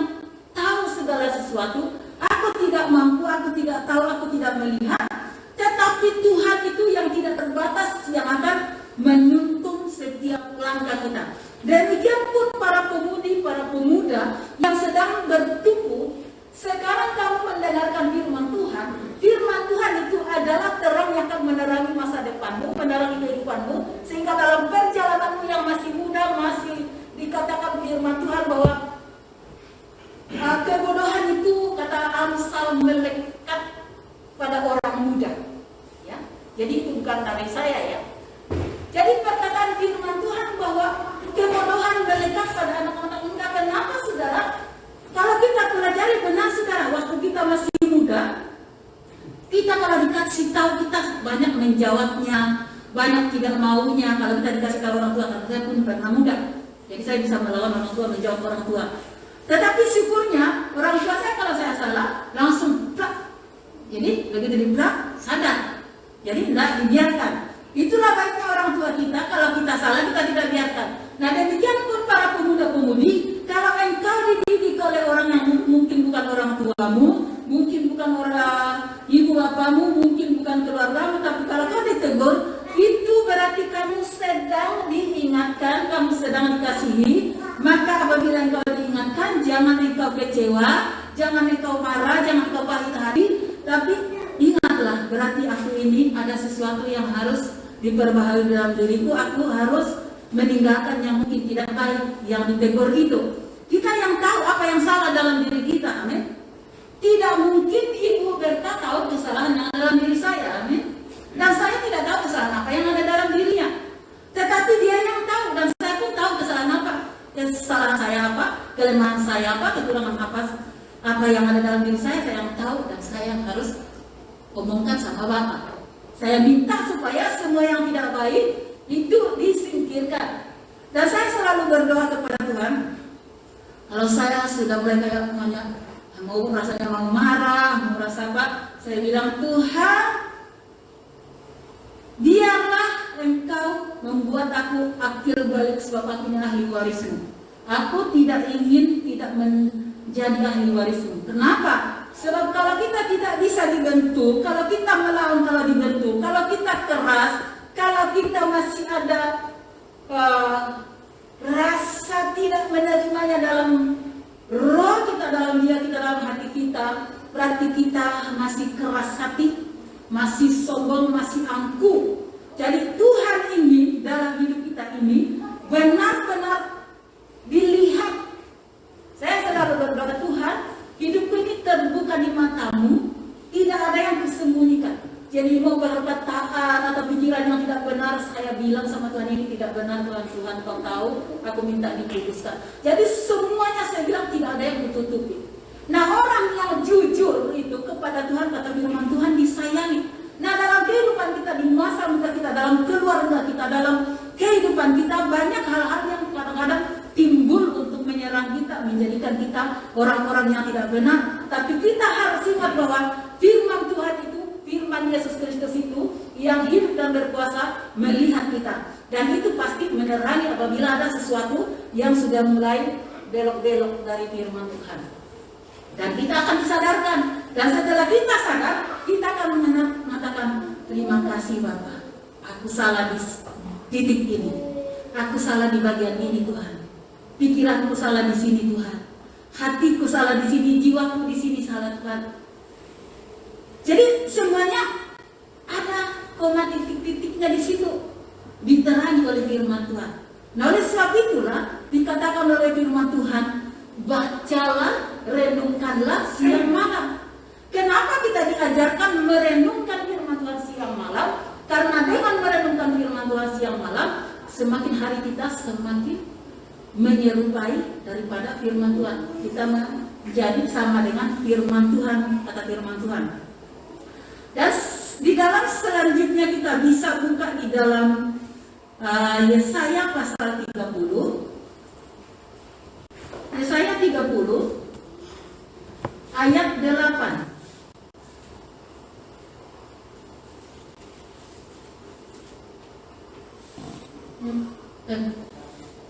tahu segala sesuatu. Aku tidak mampu, aku tidak tahu, aku tidak melihat, tetapi Tuhan itu yang tidak terbatas yang akan menuntun setiap langkah kita. Demikian pun para pemudi, para pemuda yang sedang bertumbuh, sekarang kamu mendengarkan firman Tuhan. Firman Tuhan itu adalah terang yang akan menerangi masa depanmu, menerangi kehidupanmu, sehingga dalam perjalananmu yang masih muda, masih dikatakan firman Tuhan bahwa kebodohan itu, kata Amsal, melekat pada orang muda. Ya, jadi itu bukan dari saya ya. Jadi perkataan firman Tuhan bahwa kebodohan melekat pada anak-anak muda. Kenapa saudara? Kalau kita pelajari benar saudara, waktu kita masih muda, kita kalau dikasih tahu kita banyak menjawabnya, banyak tidak maunya. Kalau kita dikasih tahu orang tua, karena saya pun pernah muda, jadi saya bisa melawan orang tua, menjawab orang tua. Tetapi syukurnya orang tua saya kalau saya salah langsung plak. Jadi begitu diplak sadar. Jadi tidak dibiarkan. Itulah baiknya orang tua kita, kalau kita salah kita tidak biarkan. Nah demikian pun para pemuda-pemudi, kalau engkau dididik oleh orang yang mungkin bukan orang tuamu, mungkin bukan orang ibu bapamu, mungkin bukan keluargamu, tapi kalau kau ditegur, itu berarti kamu sedang diingatkan, kamu sedang dikasihi. Maka apabila engkau diingatkan, jangan engkau kecewa, jangan engkau marah, jangan engkau pahit hati, tapi ingatlah, berarti aku ini ada sesuatu yang harus diperbaharui dalam diriku, aku harus meninggalkan yang mungkin tidak baik, yang ditegur itu. Kita yang tahu apa yang salah dalam diri kita, amin. Tidak mungkin Ibu Berta tahu kesalahan yang ada dalam diri saya, amin. Dan saya tidak tahu kesalahan apa yang ada dalam dirinya. Tetapi dia yang tahu, dan saya pun tahu kesalahan apa. Kesalahan saya apa, kelemahan saya apa, kekurangan apa yang ada dalam diri saya yang tahu, dan saya yang harus omongkan sama Bapak. Saya minta supaya semua yang tidak baik itu disingkirkan. Dan saya selalu berdoa kepada Tuhan. Kalau saya sudah mulai kayak mau rasanya mau marah, mau rasa apa, saya bilang Tuhan, biarlah Engkau membuat aku akil balik sebab aku ini ahli warismu. Aku tidak ingin tidak menjadi ahli warismu. Kenapa? Sebab kalau kita tidak bisa dibentuk, kalau kita melawan kalau dibentuk, kalau kita keras, kalau kita masih ada rasa tidak menerimanya dalam roh kita, dalam dia kita, dalam hati kita, berarti kita masih keras hati, masih sombong, masih angkuh. Jadi Tuhan ingin dalam hidup kita ini benar-benar dilihat. Saya selalu berdoa, Tuhan, hidupku ini terbuka di matamu, tidak ada yang kusembunyikan. Jadi mau perkataan atau pikiran yang tidak benar, saya bilang sama Tuhan, ini tidak benar Tuhan. Tuhan kau tahu, aku minta dikuduskan. Jadi semuanya saya bilang tidak ada yang kututupi. Nah orang yang jujur itu kepada Tuhan, kata firman Tuhan, disayangi. Nah dalam kehidupan kita di orang-orang yang tidak benar. Tapi kita harus ingat bahwa firman Tuhan itu, firman Yesus Kristus itu yang hidup dan berkuasa melihat kita. Dan itu pasti menerangi apabila ada sesuatu yang sudah mulai belok-belok dari firman Tuhan. Dan kita akan disadarkan. Dan setelah kita sadar, kita akan mengatakan, terima kasih Bapa, aku salah di titik ini. Aku salah di bagian ini Tuhan. Pikiranku salah di sini Tuhan. Hatiku salah di sini, jiwaku di sini salah Tuhan. Jadi semuanya ada koma titik-titiknya di situ, diterangi oleh firman Tuhan. Nah oleh sebab itulah dikatakan oleh firman Tuhan, bacalah, renungkanlah siang malam. Kenapa kita diajarkan merenungkan firman Tuhan siang malam? Karena dengan merenungkan firman Tuhan siang malam, semakin hari kita semakin menyerupai daripada firman Tuhan. Kita menjadi sama dengan firman Tuhan, kata firman Tuhan. Dan di dalam selanjutnya kita bisa buka di dalam Yesaya pasal 30. Yesaya 30 ayat 8.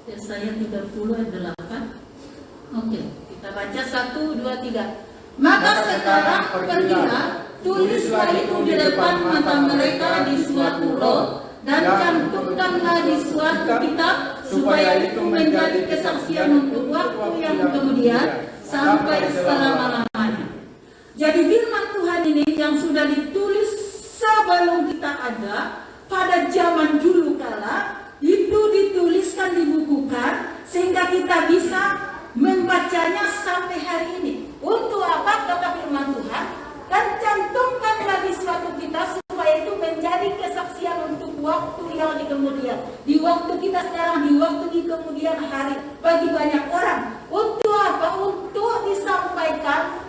Yesaya 30 ayat 8. Oke, kita baca 1, 2, 3. Maka sekarang pergilah, tulislah itu di depan mata mereka di suatu roh, dan cantumkanlah di suatu kitab, supaya itu menjadi kesaksian untuk waktu yang kemudian sampai selama-lamanya. Jadi firman Tuhan ini yang sudah ditulis sebelum kita ada, pada zaman dulu kala, itu dituliskan, dibukukan, sehingga kita bisa membacanya sampai hari ini. Untuk apa? Kata firman Tuhan, dan cantumkanlah di suatu kitab, supaya itu menjadi kesaksian untuk waktu yang di kemudian. Di waktu kita sekarang, di waktu di kemudian hari, bagi banyak orang. Untuk apa? Untuk disampaikan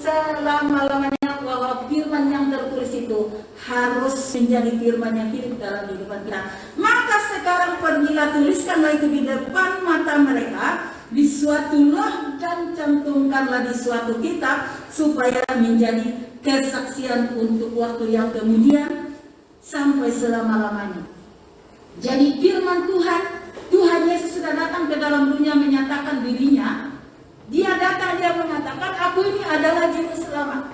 selama-lamanya bahwa firman yang tertulis itu harus menjadi firman yang hidup dalam kehidupan kita. Maka sekarang pergilah, tuliskanlah itu di depan mata mereka di suatu roh, dan cantumkanlah di suatu kitab, supaya menjadi kesaksian untuk waktu yang kemudian sampai selama-lamanya. Jadi firman Tuhan, Tuhan Yesus sudah datang ke dalam dunia menyatakan dirinya. Dia datang, dia mengatakan, aku ini adalah juru selamat.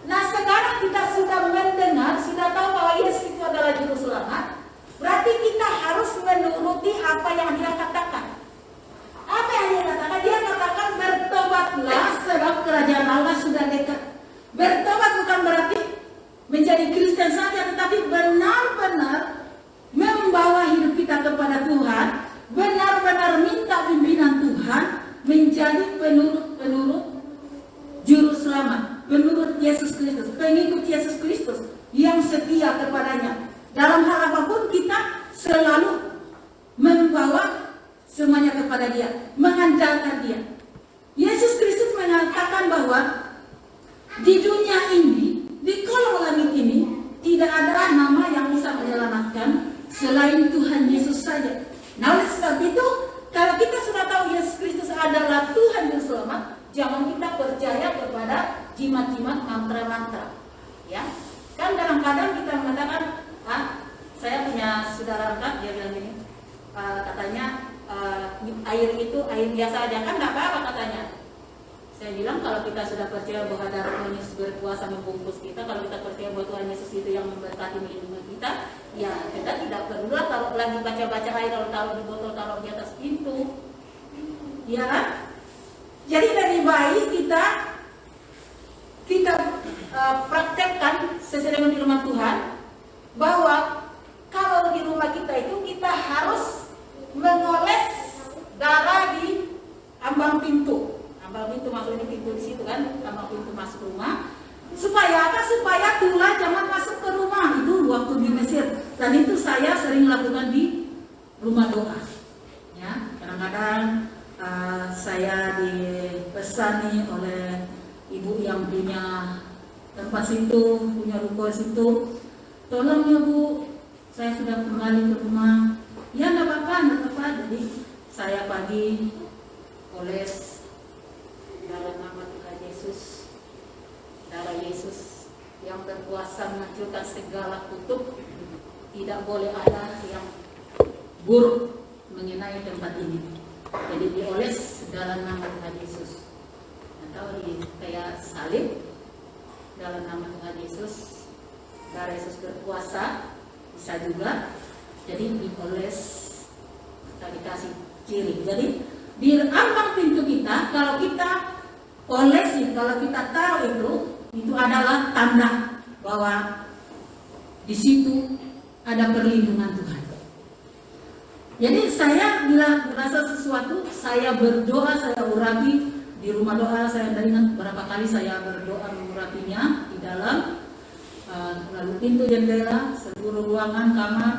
Nah sekarang kita sudah mendengar, sudah tahu bahwa Yesus itu adalah juru selamat. Berarti kita harus menuruti apa yang dia katakan. Apa yang dia katakan? Dia katakan bertobatlah sebab kerajaan Allah sudah dekat. Bertobat bukan berarti menjadi Kristen saja, tetapi benar-benar membawa hidup kita kepada Tuhan, benar-benar minta pimpinan Tuhan, menjadi penurut juru selamat, penurut Yesus Kristus, pengikut Yesus Kristus yang setia kepadanya. Dalam hal apapun kita selalu membawa semuanya kepada Dia, mengandalkan Dia. Yesus Kristus mengatakan bahwa di dunia ini, di kolong langit ini, tidak ada nama yang bisa menyelamatkan selain Tuhan Yesus saja. Nah oleh sebab itu, kalau kita sudah tahu Yesus Kristus adalah Tuhan yang selamat, jangan kita percaya kepada jimat-jimat mantra-mantra. Ya, kan kadang-kadang kita mengatakan, saya punya saudara lengkap, dia bilang gini, katanya air itu air biasa aja, kan nggak apa-apa katanya. Saya bilang kalau kita sudah percaya bahwa darah Tuhan Yesus berkuasa membungkus kita, kalau kita percaya bahwa Tuhan Yesus itu yang memberkati melindungi kita, ya kita tidak perlu taruh lagi baca-baca air, taruh di botol, taruh di atas pintu, ya kan? Jadi lebih baik kita praktekkan sesuai dengan firman Tuhan, bahwa kalau di rumah kita itu kita harus mengoles darah di ambang pintu. Ambang pintu maksudnya pintu di situ kan, ambang pintu masuk rumah. Supaya apa? Supaya tulah jangan masuk ke rumah. Itu waktu di Mesir. Dan itu saya sering lakukan di rumah doa. Ya, kadang-kadang saya dipesani oleh ibu yang punya tempat situ, punya ruko situ. Tolong ya Bu, saya sudah kembali ke rumah. Ya nggak apa-apa. Jadi saya pagi oles dalam nama Tuhan Yesus, darah Yesus yang berkuasa menghancurkan segala kutuk. Tidak boleh ada yang buruk mengenai tempat ini. Jadi dioles dalam nama Tuhan Yesus, atau di kayak salib dalam nama Tuhan Yesus. Darah Yesus berkuasa, bisa juga. Jadi dioles, kita dikasih ciri. Jadi di ambang pintu kita, kalau kita olesi, kalau kita taruh itu adalah tanda bahwa di situ ada perlindungan Tuhan. Jadi saya bila merasa sesuatu, saya berdoa, saya urapi di rumah doa. Saya ingat berapa kali saya berdoa mengurapinya di dalam, lalu pintu jendela, seluruh ruangan, kamar.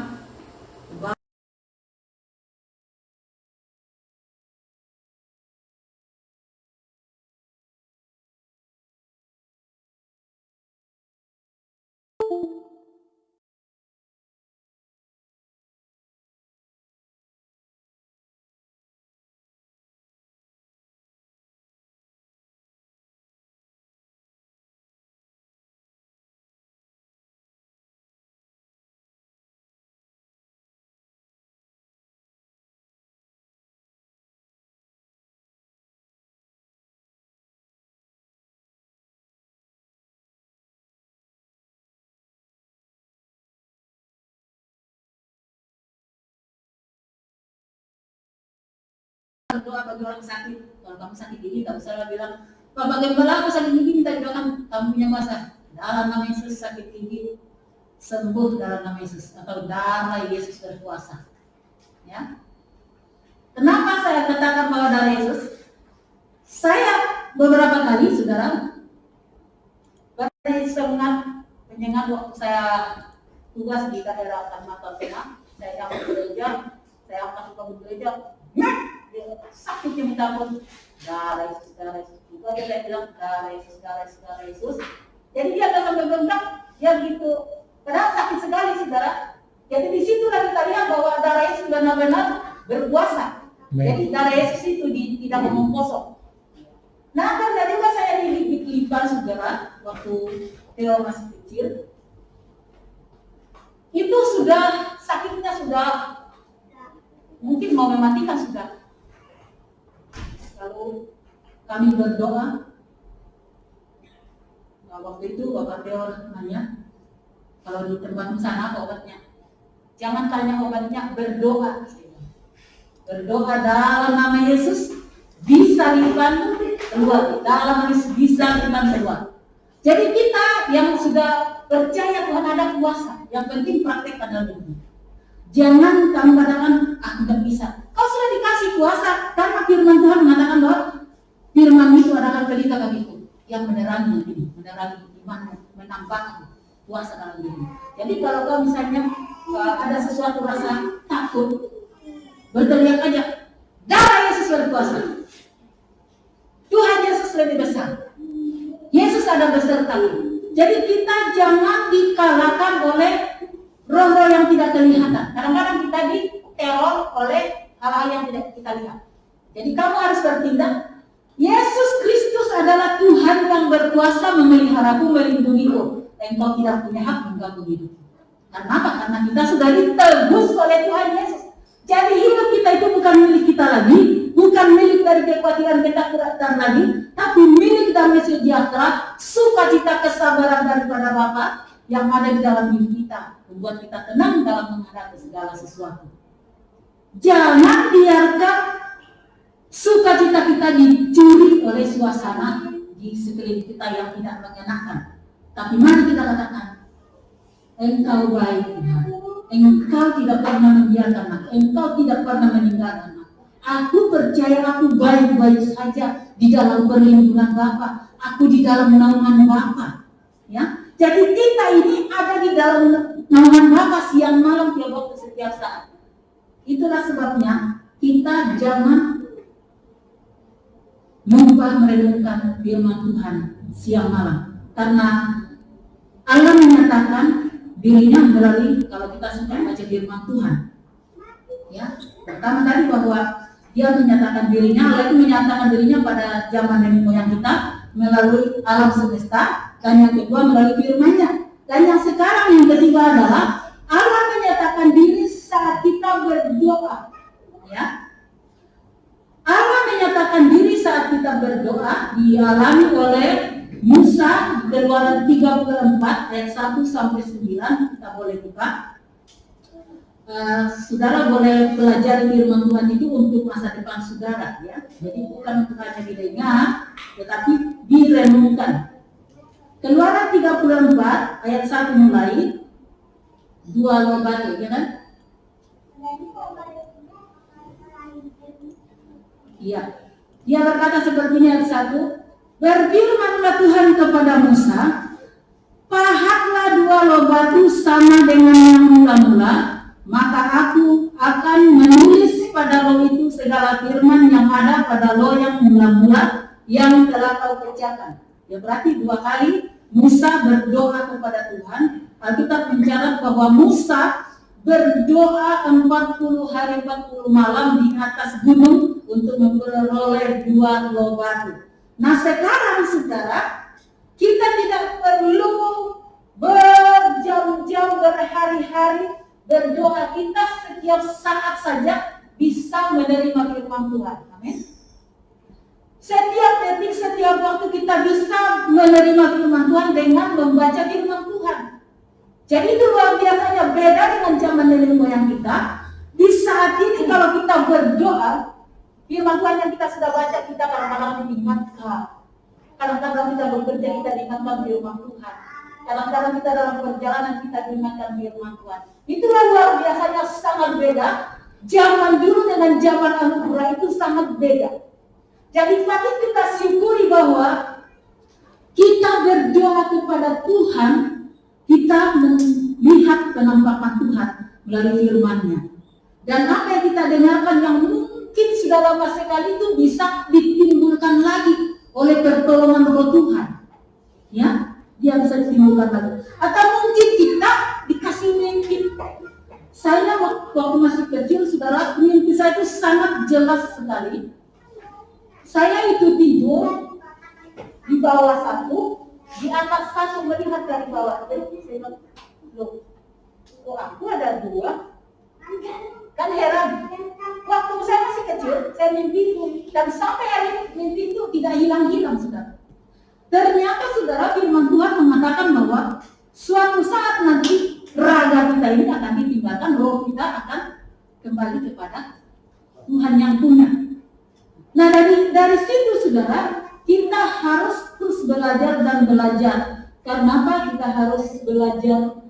Doa bagi orang sakit. Kalau kamu sakit ini, tak usah bilang, Pak bagaimana aku sakit ini, minta doakan, kamu punya kuasa. Dalam nama Yesus sakit tinggi sembuh dalam nama Yesus, atau darah Yesus berkuasa. Ya. Kenapa saya katakan bahwa darah Yesus? Saya beberapa kali, saudara, menyengat waktu saya tugas di daerah Kalimantan Tengah, saya yang gereja, saya masuk ke gereja, sakitnya minta ampun, darah Yesus, juga dia bilang darah Yesus, darah Yesus. Jadi dia akan berbentak, ya gitu. Padahal sakit sekali, saudara. Jadi di situ kita lihat bahwa darah Yesus benar-benar berkuasa. Jadi darah Yesus itu tidak ngomong kosong. Nah, karena juga saya dilipat, saudara, waktu Theo masih kecil, itu sudah sakitnya sudah mungkin mau mematikan sudah. Lalu kami berdoa. Nah, waktu itu Bapak Theo nanya, kalau di tempat sana apa obatnya? Jangan tanya obatnya, berdoa. Berdoa dalam nama Yesus, bisa lipat keluar. Dalam Yesus bisa lipat keluar. Jadi kita yang sudah percaya Tuhan ada kuasa, yang penting praktek pada diri. Jangan kamu katakan, aku tidak bisa. Kau sudah dikasih kuasa, karena firman Tuhan mengatakan bahwa firman itu adalah pelita bagiku yang menerangi ini, menerangi iman, menampakkan kuasa dalam diri. Jadi kalau kau misalnya ada sesuatu rasa takut, berteriak aja, darah Yesus berkuasa. Tuhan Yesus lebih besar. Yesus ada beserta. Jadi kita jangan dikalahkan oleh roh-roh yang tidak kelihatan. Kadang-kadang kita diteror oleh hal-hal yang tidak kita lihat. Jadi kamu harus bertindak. Yesus Kristus adalah Tuhan yang berkuasa memeliharaku, melindungiku. Engkau tidak punya hak mengganggu hidup. Karena apa? Karena kita sudah ditebus oleh Tuhan Yesus. Jadi hidup kita itu bukan milik kita lagi, bukan milik dari kekhawatiran ketakutan lagi, tapi milik damai sejahtera, sukacita, kesabaran daripada Bapa yang ada di dalam diri kita, membuat kita tenang dalam menghadapi segala sesuatu. Jangan biarkan sukacita kita dicuri oleh suasana di sekeliling kita yang tidak mengenakan. Tapi mari kita katakan, Engkau baik Tuhan. Engkau tidak pernah membiarkan aku. Engkau tidak pernah meninggalkan aku. Aku percaya aku baik-baik saja di dalam perlindungan Bapa. Aku di dalam naungan Bapa. Ya, jadi kita ini ada di dalam naungan Bapa siang malam tiap waktu setiap saat. Itulah sebabnya kita jangan lupa merenungkan firman Tuhan siang malam. Karena Allah menyatakan dirinya melalui kalau kita suka baca firman Tuhan. Ya, pertama tadi bahwa dia menyatakan dirinya, Allah itu menyatakan dirinya pada zaman nenek moyang kita melalui alam semesta, dan yang kedua melalui firman-Nya. Dan yang sekarang yang ketiga adalah Allah menyatakan diri saat kita berdoa. Ya, Allah menyatakan diri saat kita berdoa dialami oleh Musa di Keluaran 34 ayat 1 sampai 9. Kita boleh buka. Saudara boleh belajar firman Tuhan itu untuk masa depan saudara, ya. Jadi bukan untuk hanya didengar, tetapi direnungkan. Keluaran 34 ayat 1 mulai, 2 lobat, ya kan? Iya. Dia berkata seperti ini ayat 1. Berfirmanlah Tuhan kepada Musa, pahatlah 2 loh batu sama dengan yang mula-mula, maka aku akan menulis pada loh itu segala firman yang ada pada loh yang mula-mula yang telah kau kerjakan. Ya berarti 2 kali Musa berdoa kepada Tuhan. Alkitab mencatat bahwa Musa berdoa 40 hari 40 malam di atas gunung untuk memperoleh 2 loh batu. Nah sekarang saudara, kita tidak perlu berjam-jam, berhari-hari berdoa. Kita setiap saat saja bisa menerima firman Tuhan. Amin. Setiap detik, setiap waktu kita bisa menerima firman Tuhan dengan membaca firman Tuhan. Jadi itu luar biasanya beda dengan zaman nenek moyang kita. Di saat ini kalau kita berdoa, firman Tuhan yang kita sudah baca kita kadang-kadang diingatkan. Kadang-kadang kita bekerja kita diingatkan firman Tuhan. Kadang-kadang kita dalam perjalanan kita diingatkan firman Tuhan. Itulah luar biasanya sangat beda. Zaman dulu dengan zaman anugerah itu sangat beda. Jadi patut kita syukuri bahwa kita berdoa kepada Tuhan, kita melihat penampakan Tuhan melalui firman-Nya. Dan apa yang kita dengarkan yang mungkin sudah lama sekali itu bisa ditimbulkan lagi oleh pertolongan Roh Tuhan. Ya, dia bisa ditimbulkan lagi. Atau mungkin kita dikasih mimpi. Saya waktu masih kecil, saudara, mimpi saya itu sangat jelas sekali. Saya itu tidur di bawah satu, di atas satu, melihat dari bawah. Jadi saya bilang, loh, kok aku ada 2? Kan heran. Waktu saya masih kecil, saya mimpi itu. Dan sampai hari ini mimpi itu tidak hilang-hilang, saudara. Ternyata, saudara, firman Tuhan mengatakan bahwa suatu saat nanti raga kita ini akan ditinggalkan, roh kita akan kembali kepada Tuhan yang punya. Nah dari situ saudara, kita harus terus belajar dan belajar. Karena apa? Kita harus belajar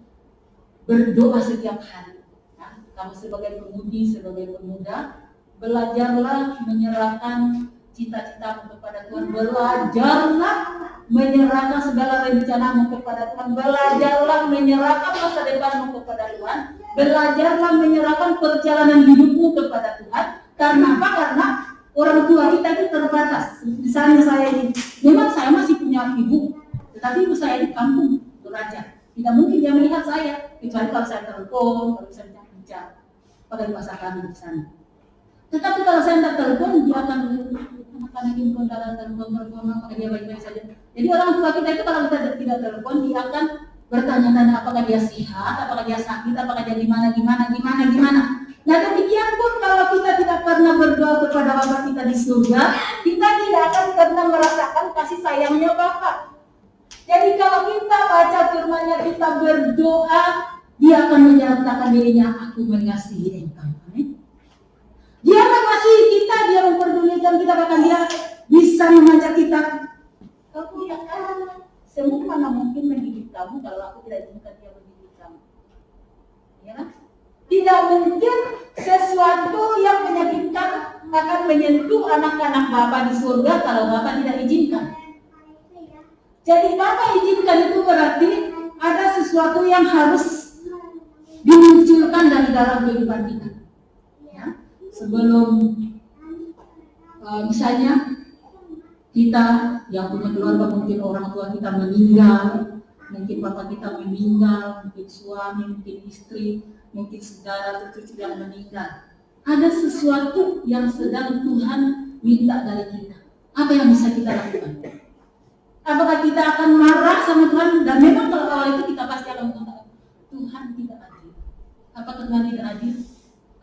berdoa setiap hari. Nah, kamu sebagai pemudi, sebagai pemuda, belajarlah menyerahkan cita-citamu kepada Tuhan. Belajarlah menyerahkan segala rencanamu kepada Tuhan. Belajarlah menyerahkan masa depanmu kepada Tuhan. Belajarlah menyerahkan perjalanan hidupmu kepada Tuhan. Karena apa? Karena orang tua kita itu terbatas. Misalnya saya ini, memang saya masih punya ibu, tetapi ibu saya di kampung Toraja. Tidak mungkin dia melihat saya, kecuali kalau saya telepon, kalau saya bicara pakai bahasa kami di sana. Tetapi kalau saya tidak telepon, dia akan anak-anak impun dalam telepon, apakah dia baik-baik saja. Jadi orang tua kita itu kalau kita tidak telepon, dia akan bertanya-tanya apakah dia sehat, apakah dia sakit, apakah dia gimana. Nah demikian pun kalau kita tidak pernah berdoa kepada Bapa kita di surga, kita tidak akan pernah merasakan kasih sayangnya Bapa. Jadi kalau kita baca firman-Nya, kita berdoa, dia akan menyatakan dirinya, aku mengasihi engkau. Dia mengasihi kita, dia memperdulikan kita, bahkan dia bisa mengajak kita. Aku akan semua mana mungkin mendidik kamu kalau aku tidak izinkan dia mendidik kamu. Ya kan? Tidak mungkin sesuatu yang menyakitkan akan menyentuh anak-anak Bapa di surga kalau Bapa tidak izinkan. Jadi Bapa izinkan itu berarti ada sesuatu yang harus dimunculkan dari dalam kehidupan kita. Ya. Sebelum misalnya kita yang punya keluarga, mungkin orang tua kita meninggal, mungkin bapak kita meninggal, mungkin suami, mungkin istri, mungkin saudara cucu yang meninggal. ada sesuatu yang sedang Tuhan minta dari kita. Apa yang bisa kita lakukan? Apakah kita akan marah sama Tuhan? Dan memang kalau awal itu kita pasti akan mengatakan, Tuhan tidak adil. Apakah Tuhan tidak adil?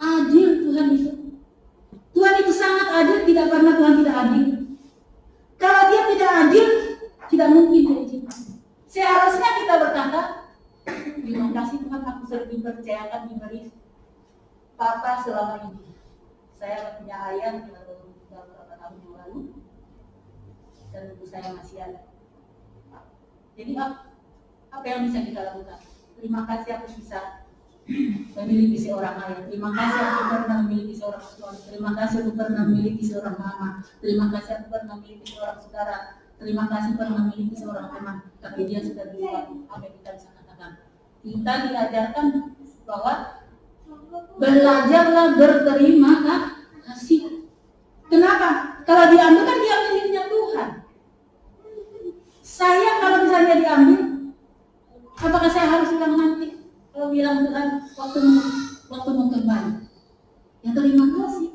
Adil Tuhan itu. Tuhan itu sangat adil, tidak pernah Tuhan tidak adil. Kalau dia tidak adil, tidak mungkin dia izinkan. Seharusnya kita berkata, terima kasih Tuhan, aku sudah dipercayakan diberi Papa selama ini. Saya punya ayah beberapa tahun yang lalu, dan ibu saya masih ada. Jadi apa yang bisa kita lakukan? Terima kasih aku bisa memiliki seorang ayah. Terima kasih aku pernah memiliki seorang suami. Terima kasih aku pernah memiliki seorang mama. Terima kasih aku pernah memiliki seorang saudara. Terima kasih pernah memiliki seorang teman. Tapi dia sudah berubah. Apa yang kita bisa katakan? Kita diajarkan bahwa belajarlah berterima kasih. Kenapa? Kalau diambil kan dia miliknya Tuhan. Saya kalau misalnya diambil, apakah saya harus bilang nanti? Kalau bilang Tuhan waktu mau kembali, ya terima kasih.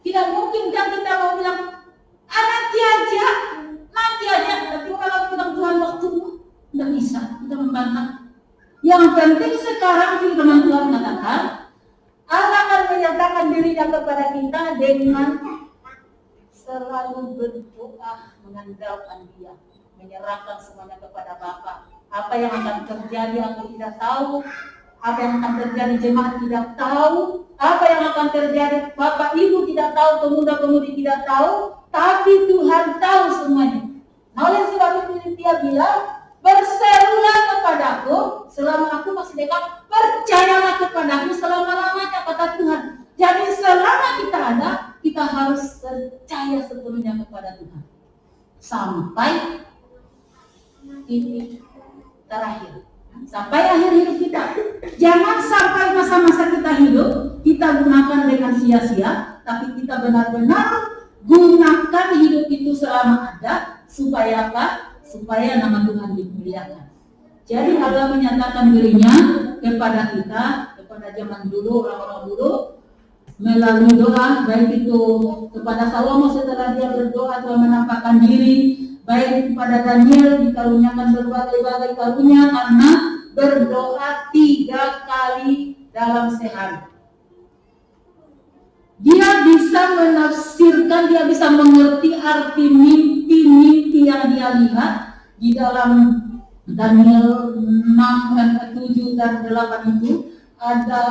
Tidak mungkin kan kita mau bilang nanti aja. Tapi kalau bilang Tuhan waktumu, tidak bisa. Kita membantah. Yang penting sekarang firman Tuhan katakan, Allah akan menyatakan dirinya kepada kita dengan selalu berdoa mengandalkan Dia, menyerahkan semuanya kepada Bapa. Apa yang akan terjadi aku tidak tahu. Apa yang akan terjadi jemaat tidak tahu. Apa yang akan terjadi Bapak Ibu tidak tahu, pemuda-pemudi tidak tahu. Tapi Tuhan tahu semuanya. Nah, oleh sebab itu dia bilang, berserulah kepadaku selama aku masih dekat, percayalah kepadaku selama-lamanya, kata Tuhan. Jadi selama kita ada, kita harus percaya sepenuhnya kepada Tuhan sampai titik terakhir, sampai akhir hidup kita. Jangan sampai masa-masa kita hidup kita gunakan dengan sia-sia, tapi kita benar-benar gunakan hidup itu selama ada. Supaya apa? Supaya nama Tuhan dimuliakan. Jadi Allah menyatakan dirinya kepada kita, kepada zaman dulu, orang-orang dulu, melalui doa, baik itu kepada Salomo setelah dia berdoa Tuhan menampakkan diri, baik kepada Daniel dikaruniakan berbagai-bagai karunia karena berdoa 3 kali dalam sehari. Dia bisa menafsirkan, dia bisa mengerti arti mimpi-mimpi yang dia lihat di dalam Daniel 6, 7 dan 8 itu ada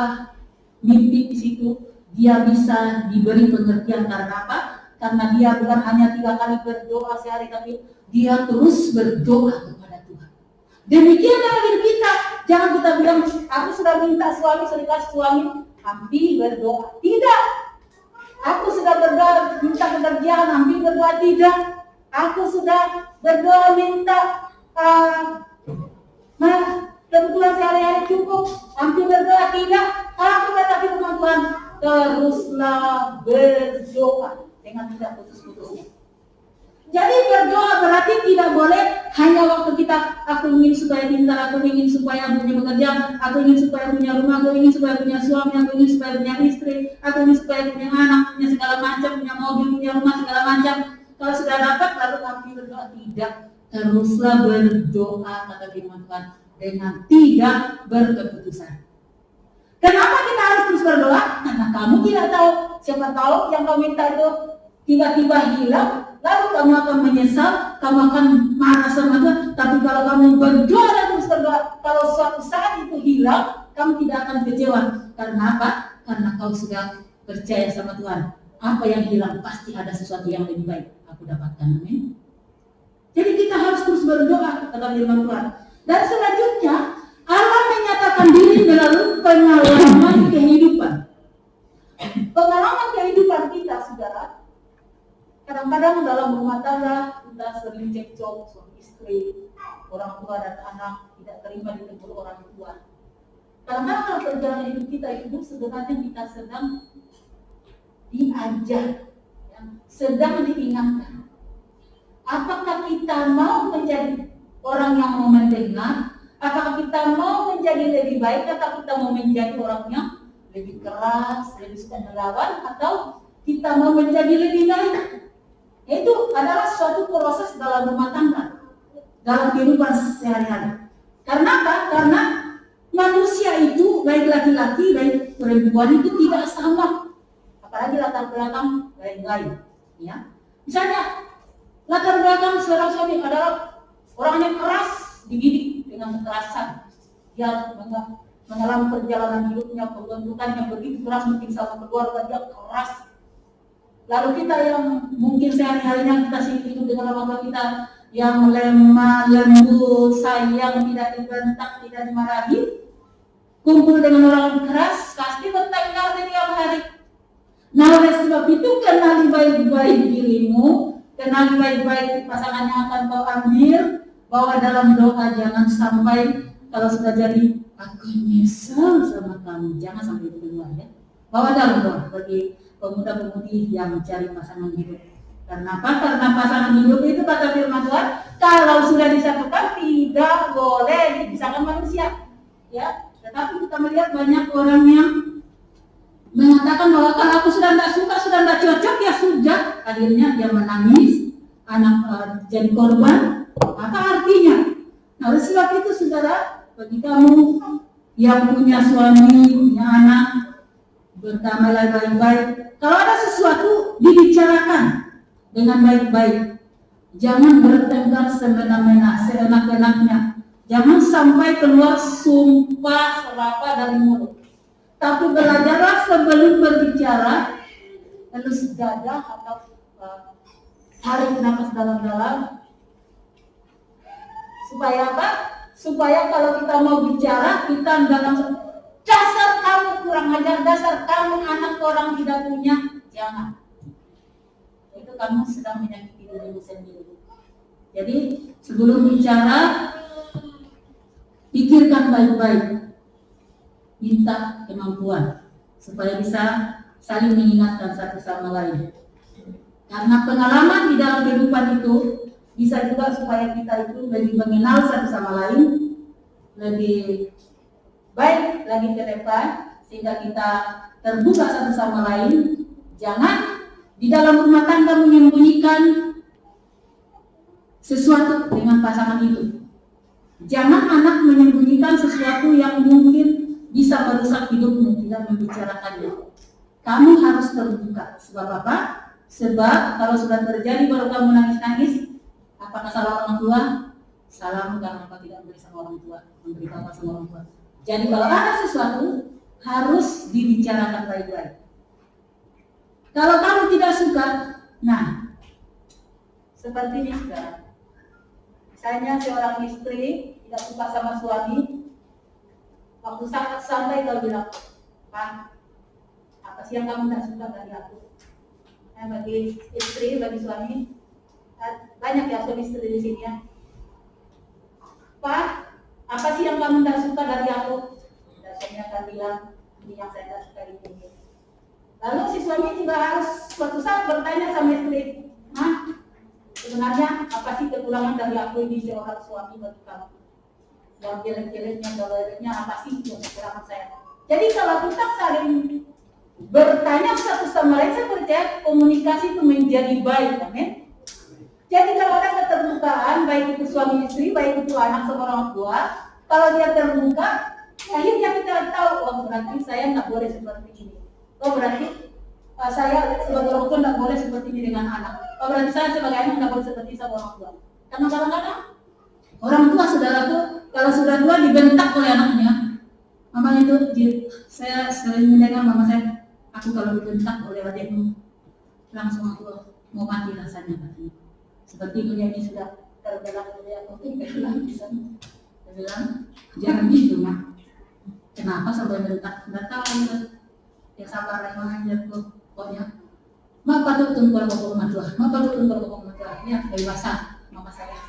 mimpi di situ. Dia bisa diberi pengertian karena apa? Karena dia bukan hanya 3 kali berdoa sehari, tapi dia terus berdoa kepada Tuhan. Demikian dalam hidup kita. Jangan kita bilang, aku sudah minta suami, sudah kasih suami, hampir berdoa. Tidak. Aku sudah berdoa minta pekerjaan, hampir berdoa. Tidak. Aku sudah berdoa minta kebutuhan sehari-hari cukup, hampir berdoa. Tidak. Aku kata firman Tuhan, teruslah berdoa dengan tidak putus-putusnya. Jadi berdoa berarti tidak boleh hanya waktu kita, aku ingin supaya pintar, aku ingin supaya punya pekerjaan, aku ingin supaya punya rumah, aku ingin supaya punya suami, aku ingin supaya punya istri, aku ingin supaya punya anak, punya segala macam, punya mobil, punya rumah, segala macam. Kalau sudah dapat lalu kami berdoa. Tidak. Teruslah berdoa, kata firman Tuhan, dengan tidak berkeputusan. Kenapa kita harus terus berdoa? Karena kamu tidak tahu. Siapa tahu yang kamu minta itu tiba-tiba hilang, lalu kamu akan menyesal, kamu akan marah sama Tuhan. Tapi kalau kamu berdoa dan terus berdoa, kalau suatu saat itu hilang, kamu tidak akan kecewa. Karena apa? Karena kau sudah percaya sama Tuhan. Apa yang hilang pasti ada sesuatu yang lebih baik aku dapatkan. Amin. Jadi kita harus terus berdoa, kata firman Tuhan. Dan selanjutnya Allah menyatakan diri melalui pengalaman kehidupan. Pengalaman kehidupan kita, saudara. Kadang-kadang dalam rumah tangga kita sering cekcok suami istri, orang tua dan anak tidak terima ditegur orang tua. Kadang-kadang dalam perjalanan hidup kita itu sebenarnya kita sedang diajar, sedang diingatkan. Apakah kita mau menjadi orang yang mau mendengar? Apakah kita mau menjadi lebih baik atau kita mau menjadi orang yang lebih keras, lebih suka melawan, atau kita mau menjadi lebih baik. Itu adalah suatu proses dalam rumah tangga, dalam kehidupan sehari-hari. Karena apa? Karena manusia itu, baik laki-laki, baik perempuan itu tidak sama. Apalagi latar belakang lain-lain. Ya. Misalnya, latar belakang seorang suami adalah orang yang keras, dididik dengan kekerasan. Dia mengalami perjalanan hidupnya, pembentukan yang begitu keras, mungkin sama keluarga dia keras. Lalu kita yang mungkin sehari-harinya kita hidup dengan orang tua kita yang lemah, lembut, sayang, tidak dibentak, tidak dimarahi, kumpul dengan orang keras, pasti bertengkar setiap hari. Nah, oleh sebab itu kenali baik-baik dirimu, kenali baik-baik pasangan yang akan kau ambil, bahwa dalam doa jangan sampai kalau sudah jadi aku nyesel sama kamu, jangan sampai itu keluar ya. Bawa dalam doa bagi pemuda-pemudi yang mencari pasangan hidup. Karena apa? Karena pasangan hidup itu kata firman Tuhan, kalau sudah disatukan tidak boleh dipisahkan manusia. Ya, tetapi kita melihat banyak orang yang mengatakan bahwa kalau aku sudah tidak suka, sudah tidak cocok, ya sudah. Akhirnya dia menangis, anak jadi korban. Apa artinya? Nah, oleh sebab itu saudara, bagi kamu yang punya suami, punya anak, berdamailah baik-baik. Kalau ada sesuatu dibicarakan dengan baik-baik. Jangan bertengkar semena-mena, seenak-enaknya. Jangan sampai keluar sumpah serapah dari mulut. Tapi belajarlah sebelum berbicara, elus dada atau tarik nafas dalam-dalam. Supaya apa? Supaya kalau kita mau bicara, kita tidak langsung dasar kamu kurang ajar, dasar kamu anak orang tidak punya. Jangan. Itu kamu sedang menyakiti dirimu sendiri. Jadi sebelum bicara, pikirkan baik-baik. Minta kemampuan supaya bisa saling mengingatkan satu sama lain. Karena pengalaman di dalam kehidupan itu bisa juga supaya kita itu lebih mengenal satu sama lain, lebih baik lagi ke depan, sehingga kita terbuka satu sama lain. Jangan di dalam rumah tangga menyembunyikan sesuatu dengan pasangan itu. Jangan anak menyembunyikan sesuatu yang mungkin bisa merusak hidupmu, tidak membicarakannya. Kamu harus terbuka. Sebab apa? Sebab kalau sudah terjadi baru kamu nangis-nangis, apakah salah orang tua? Salahmu karena engkau tidak memberi sama orang tua, memberitahu sama orang tua. Jadi kalau ada sesuatu harus dibicarakan baik-baik. Kalau kamu tidak suka, nah seperti ini saudara. Misalnya seorang istri tidak suka sama suami, waktu santai kau bilang, Pak, apa sih yang kamu tidak suka dari aku? Nah, bagi istri, bagi suami, banyak ya suami istri di sini ya. Pak, apa sih yang kamu tidak suka dari aku? Dan suami akan bilang, ini yang saya tidak suka ini. Lalu si suami juga harus suatu saat bertanya sama istri, sebenarnya apa sih kekurangan dari aku ini seorang suami bagi kamu? Yang jelek-jeleknya, jeleknya apa sih yang kekurangan saya? Jadi kalau kita saling bertanya satu sama lain, saya percaya komunikasi itu menjadi baik, amin. Jadi kalau ada keterbukaan, baik itu suami istri, baik itu anak sama orang tua, kalau dia terbuka, akhirnya kita tahu, oh berarti saya nggak boleh seperti ini. Oh berarti saya sebagai orang tua nggak boleh seperti ini dengan anak. Oh berarti saya sebagai anak nggak boleh seperti sama orang tua. Karena kadang-kadang orang tua saudara tuh kalau sudah tua dibentak oleh anaknya. Mamanya itu, saya sering mendengar mama saya, aku kalau dibentak oleh adikmu langsung aku mau mati rasanya katanya. Seperti dunia ini sudah terbelah oleh aku tuh bilang bisa. Saya bilang jangan gitu mah. Kenapa sampai bentak? Nggak tahu. Ya sabar aja tuh pokoknya. Ma patut tunggu pokok matua. Ma patut tunggu pokok matua. Ya dewasa mama saya.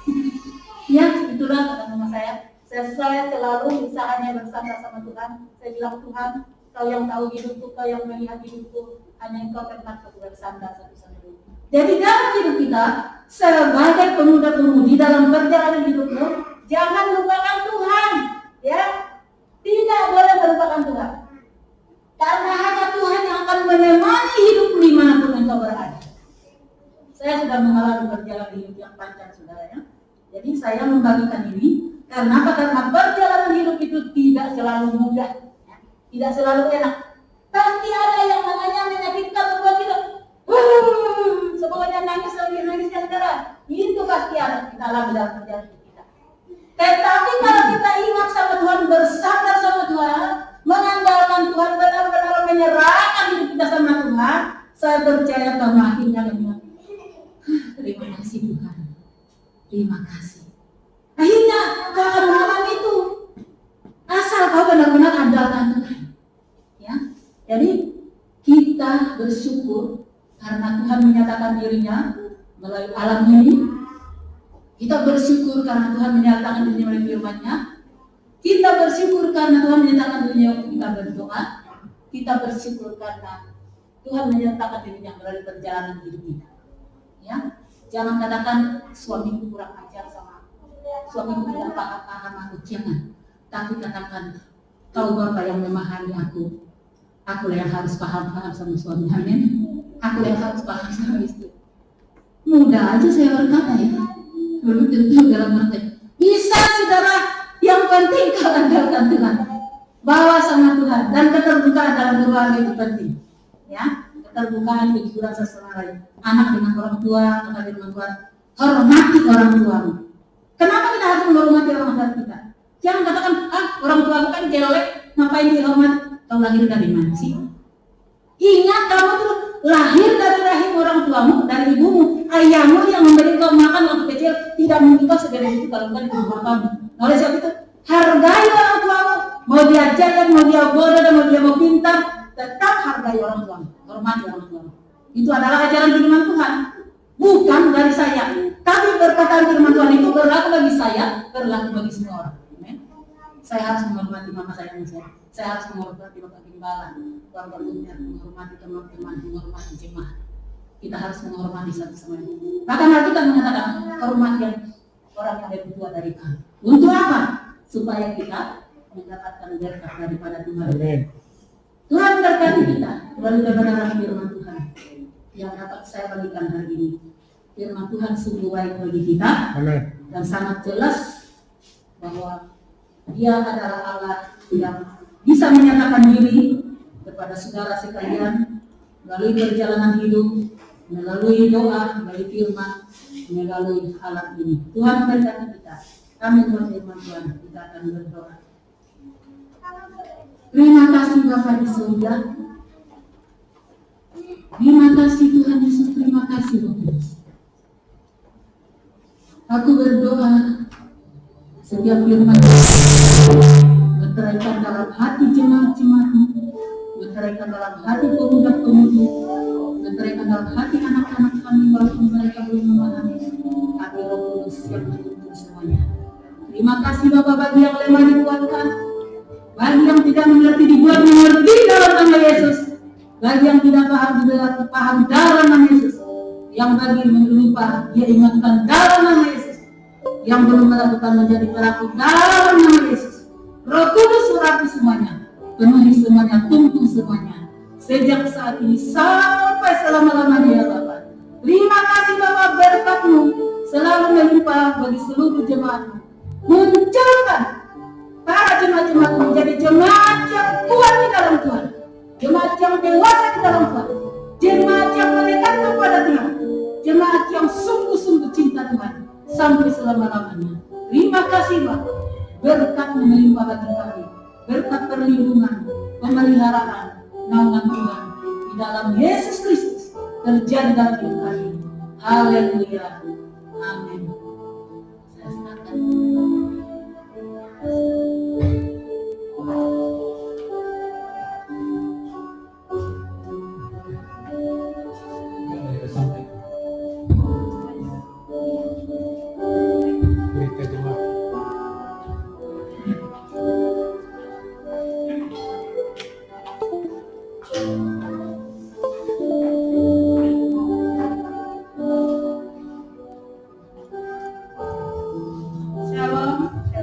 Ya itulah kata mama saya. Saya selalu bisa hanya bersandar sama Tuhan. Saya bilang Tuhan, Kau yang tahu hidupku, Kau yang melihat hidupku, hanya Engkau tempat aku bersandar satu-satu. Jadi dalam hidup kita sebagai pemuda-pemudi dalam perjalanan hidupmu, jangan lupakan Tuhan, ya. Tidak boleh melupakan Tuhan. Karena Jadi saya membagikan ini karena perjalanan hidup itu tidak selalu mudah, ya. Tidak selalu enak. Pasti ada yang namanya menyakitkan membuat kita, semuanya nangis yang saudara. Itu pasti ada kita alami dalam perjalanan kita. Tetapi kalau kita ingat sama Tuhan, bersandar sama Tuhan, mengandalkan Tuhan, benar-benar menyerahkan diri kita sama Tuhan, saya percaya bahwa akhirnya bilang, terima kasih Tuhan, terima kasih. Akhirnya kau akan mengalami itu, asal kau benar-benar andalkan Tuhan. Ya, jadi kita bersyukur karena Tuhan menyatakan dirinya melalui alam ini. Kita bersyukur karena Tuhan menyatakan dirinya melalui firman-Nya. Kita bersyukur karena Tuhan menyatakan dirinya waktu kita berdoa. Kita bersyukur karena Tuhan menyatakan dirinya melalui perjalanan hidup kita. Ya, jangan katakan suamiku kurang ajar sama suamiku tidak paham aku, jangan. Tapi katakan, kau Bapa yang memahami aku. Aku yang harus paham sama suami, amin. Aku yang harus paham sama istri. Mudah aja saya berkata ya, belum tentu dalam arti bisa saudara. Yang penting kau andalkan Tuhan, bawa sama Tuhan, dan keterbukaan dalam keluarga itu penting. Ya, keterbukaan kejujuran sesama lain. Anak dengan orang tua, kakak dengan Tuhan, hormati orang tuamu. Kenapa kita harus menghormati orang tua kita? Jangan katakan, orang tua kan jelek, ngapain dihormati? Kau lahir dari mana sih? Ingat, kamu tuh lahir dari rahim orang tuamu, dari ibumu. Ayahmu yang memberi kau makan waktu kecil, tidak mungkin kau segera itu kalau bukan ibu bapamu. Oleh sebab itu, hargai orang tuamu. Mau dia jalan, mau dia bodoh, dan mau dia mau pintar, tetap hargai orang tuamu, hormati orang tuamu. Itu adalah ajaran firman Tuhan, bukan dari saya. Tapi perkataan firman Tuhan itu berlaku bagi saya, berlaku bagi semua orang. Amen. Saya harus menghormati mama saya dan saya harus menghormati bapak gembala, keluarga umumnya, menghormati teman-teman, menghormati jemaat. Kita harus menghormati satu sama lain. Bahkan Alkitab mengatakan hormati orang yang lebih tua dari kami. Untuk apa? Supaya kita mendapatkan berkat daripada Tuhan. Amin. Tuhan berkati kita melalui kebenaran firman Tuhan yang dapat saya bagikan hari ini. Firman Tuhan sungguh baik bagi kita. Amin. Dan sangat jelas bahwa Dia adalah Allah yang bisa menyatakan diri kepada saudara sekalian melalui perjalanan hidup, melalui doa, melalui firman, melalui alat ini. Tuhan berkati kita. Kami buat firman Tuhan, kita akan berdoa. Terima kasih Bapa di surga. Terima kasih Tuhan Yesus, terima kasih Roh Kudus. Aku berdoa setiap firman meteraikan dalam hati jemaat-jemaatmu, meteraikan dalam hati pemuda-pemudi, meteraikan dalam hati anak-anak kami walaupun mereka belum memahami, tapi Roh Kudus yang menuntun semuanya. Terima kasih Bapak bagi yang lemah dikuatkan, bagi yang tidak mengerti dibuat mengerti dalam nama Yesus, bagi yang tidak paham dalam nama Yesus, yang bagi lupa dia ingatkan dalam nama Yesus, yang belum melakukan menjadi pelaku dalam nama Yesus. Roh Kudus urapi semuanya, penuhi semuanya, tuntun semuanya, sejak saat ini sampai selama-lamanya ya Bapak. Terima kasih Bapak, berkat-Mu selalu melimpah bagi seluruh jemaat-Mu. Munculkan para jemaat-jemaat menjadi jemaat yang kuat di dalam Tuhan, jemaat yang dewasa di dalam Tuhan, jemaat yang mendekat kepada Tuhan, jemaat yang sungguh-sungguh cinta Tuhan sampai selama-lamanya. Terima kasih Bapak, berkat melimpah bagi kami, berkat perlindungan, pemeliharaan, naungan Tuhan di dalam Yesus Kristus terjadi dalam hidup kami. Haleluya, amin. Saya serahkan.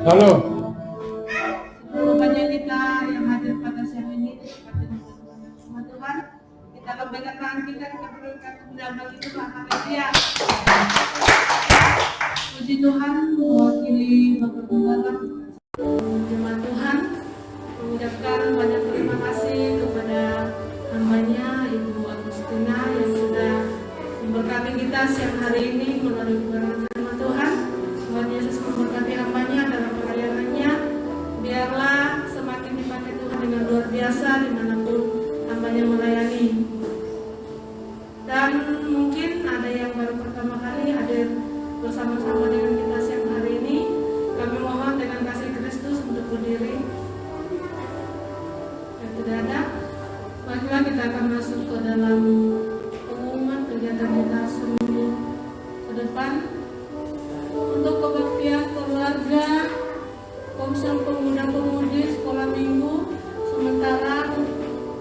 Halo. Rupanya kita yang hadir pada siang ini, sama Tuhan, kita lambaikan tangan kita berikan kemuliaan bagi Tuhan. Haleluya. Puji Tuhan. mewakili Bapak Gembala jemaat Tuhan mengucapkan banyak terima kasih kepada hambanya Ibu Agustina yang sudah memberkati kita siang hari ini melalui kebenaran firman Tuhan. Tuhan Yesus memberkati hambanya dalam pelayanannya. Biarlah semakin dipakai Tuhan dengan luar biasa dimanapun hambanya melayani. Dan mungkin ada yang baru pertama kali hadir bersama-sama dengan kita siang hari ini. Kami mohon dengan kasih Kristus untuk berdiri. Yang tidak ada, baiklah kita akan masuk ke dalam pengumuman kegiatan kita seminggu ke depan. Untuk kebaktian keluarga, Komsel Pemuda-Pemudi Sekolah Minggu sementara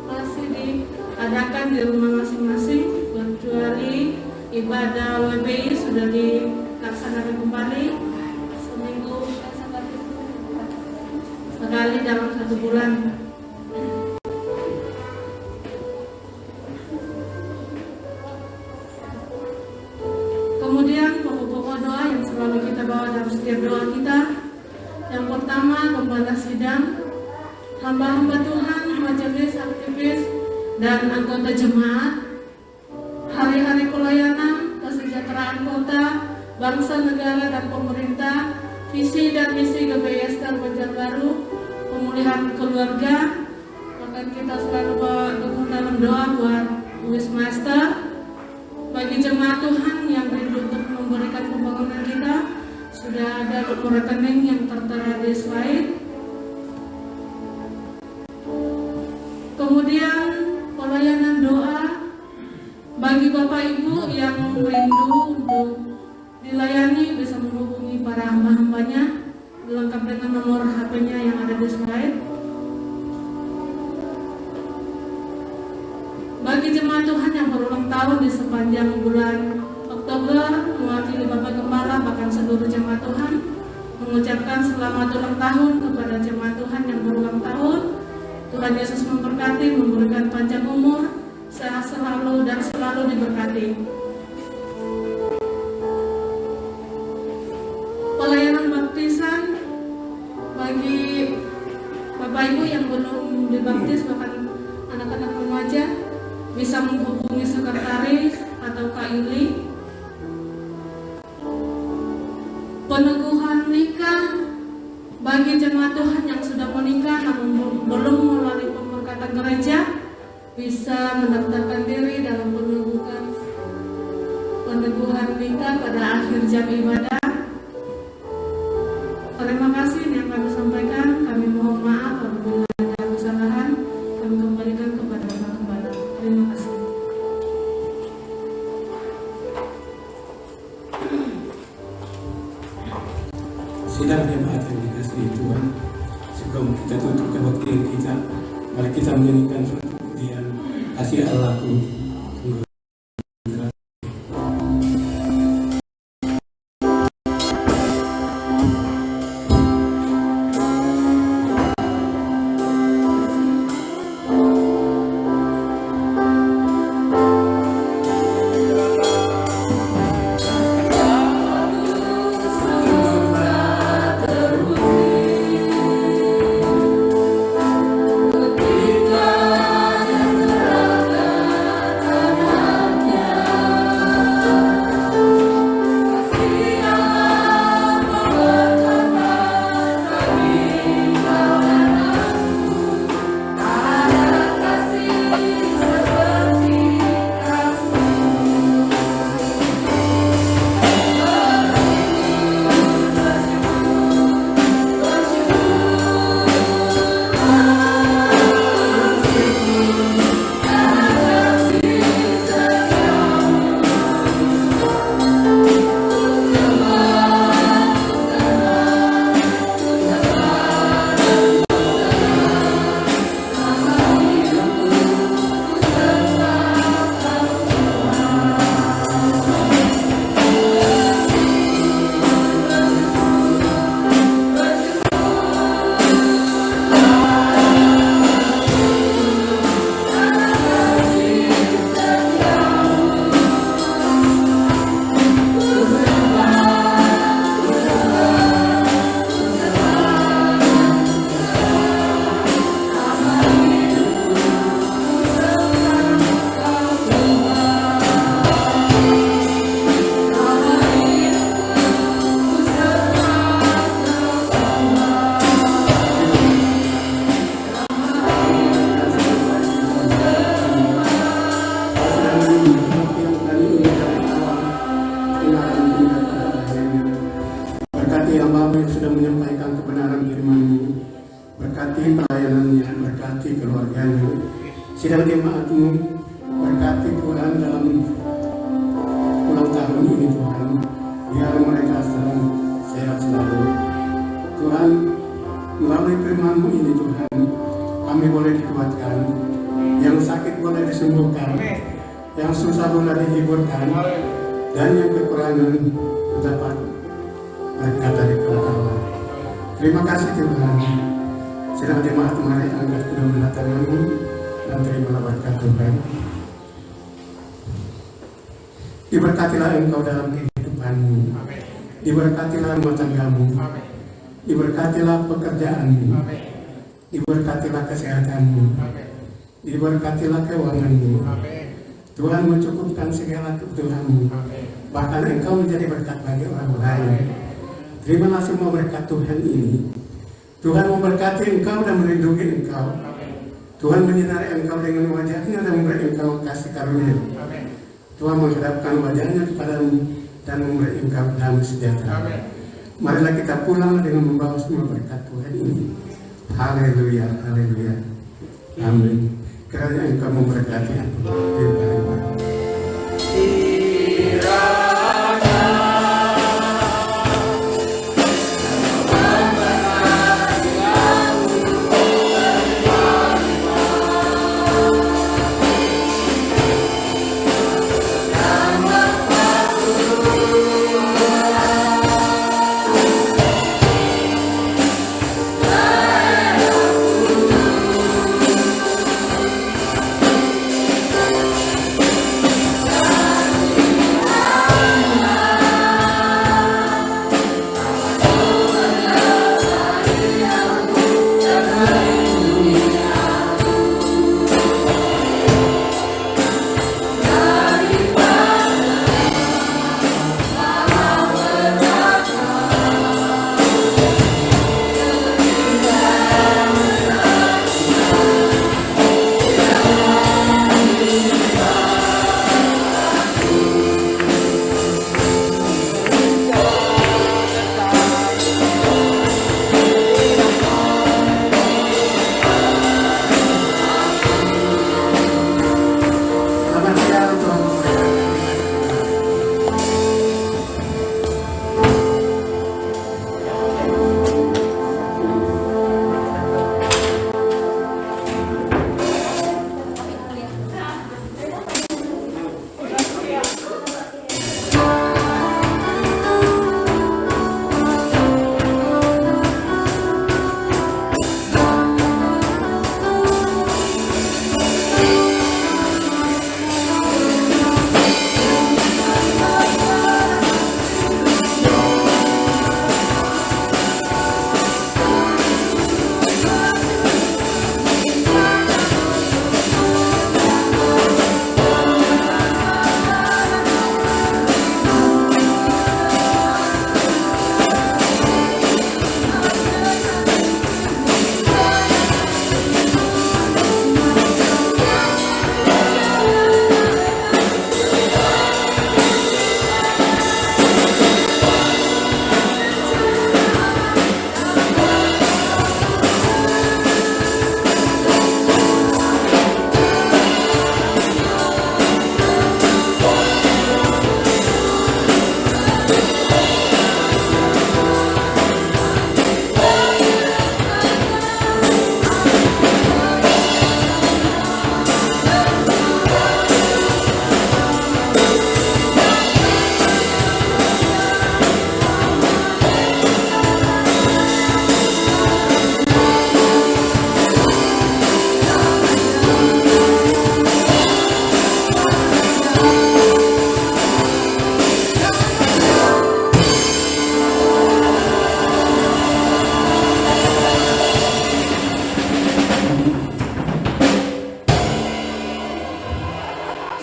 masih diadakan di rumah masing-masing, kecuali ibadah WBI sudah dilaksanakan kembali seminggu sekali dalam 1 bulan. Kemudian pokok-pokok doa yang selalu kita bawa dalam setiap doa kita. Yang pertama, gembala sidang, hamba-hamba Tuhan, majelis, aktivis, dan anggota jemaat, hari-hari pelayanan, kesejahteraan kota, bangsa, negara, dan pemerintah, visi dan misi GBI Ester Banjarbaru, pemulihan keluarga. Bahkan kita selalu bawa dalam doa buat Wismaster. Bagi jemaat Tuhan yang rindu untuk memberikan pembangunan kita, sudah ada nomor rekening yang tertera di slide. Kemudian pelayanan doa bagi Bapak Ibu yang rindu untuk dilayani bisa menghubungi para hamba-hambanya, lengkap dengan nomor HP-nya yang ada di slide. Bagi jemaat Tuhan yang berulang tahun di sepanjang bulan Oktober, mewakili Bapak Gembala bahkan seluruh jemaat Tuhan mengucapkan selamat ulang tahun kepada jemaat Tuhan yang berulang tahun. Tuhan Yesus memberkati, memberikan panjang umur, sehat selalu dan selalu diberkati. Pelayanan baptisan bagi Bapak Ibu yang belum dibaptis bahkan anak-anak remaja bisa menghubungi sekretaris atau Kak Yuli. Peneguhan nikah bagi jemaat Tuhan yang sudah menikah namun belum melalui pemberkatan gereja bisa mendaftarkan diri dalam peneguhan nikah pada akhir jam ibadah. Terima kasih yang kami sampaikan. Kami mohon maaf apabila ada kesalahan. Kami kembalikan kepada Bapak Gembala. Terima kasih. Sidang jemaat yang dikasihi Tuhan, sebelum kita tutup kebaktian kita, mari kita menyanyikan pujian kasih Allahku. Ketika sudah menyampaikan kebenaran firman-Mu. Berkati pelayanannya, berkati keluarganya. Sidang jemaat-Mu, berkati Tuhan dalam ulang tahun ini Tuhan. Biar mereka selalu sehat selalu. Tuhan, melalui firman-Mu ini Tuhan, kami boleh dikuatkan. Yang sakit boleh disembuhkan. Yang susah boleh dihiburkan. Dan yang kekurangan dapat berkat daripada Allah. Terima kasih Tuhan. Sedang jemaat mari angkat kedua belah tangan-Mu dan terimalah berkat Tuhan. Diberkatilah Engkau dalam kehidupan-Mu. Diberkatilah rumah tangga-Mu. Diberkatilah pekerjaan-Mu. Diberkatilah kesehatan-Mu. Diberkatilah keuangan-Mu. Tuhan mencukupkan segala kebutuhan-Mu. Bahkan Engkau menjadi berkat bagi orang lain. Terimalah semua berkat Tuhan ini. Tuhan memberkati Engkau dan melindungi Engkau. Tuhan menyinari Engkau dengan wajah-Nya dan memberi Engkau kasih karunia. Tuhan menghadapkan wajah-Nya kepadamu dan memberi Engkau damai sejahtera. Marilah kita pulang dengan membawa semua berkat Tuhan ini. Haleluya, haleluya. Amin. Kiranya Engkau memberkati aku.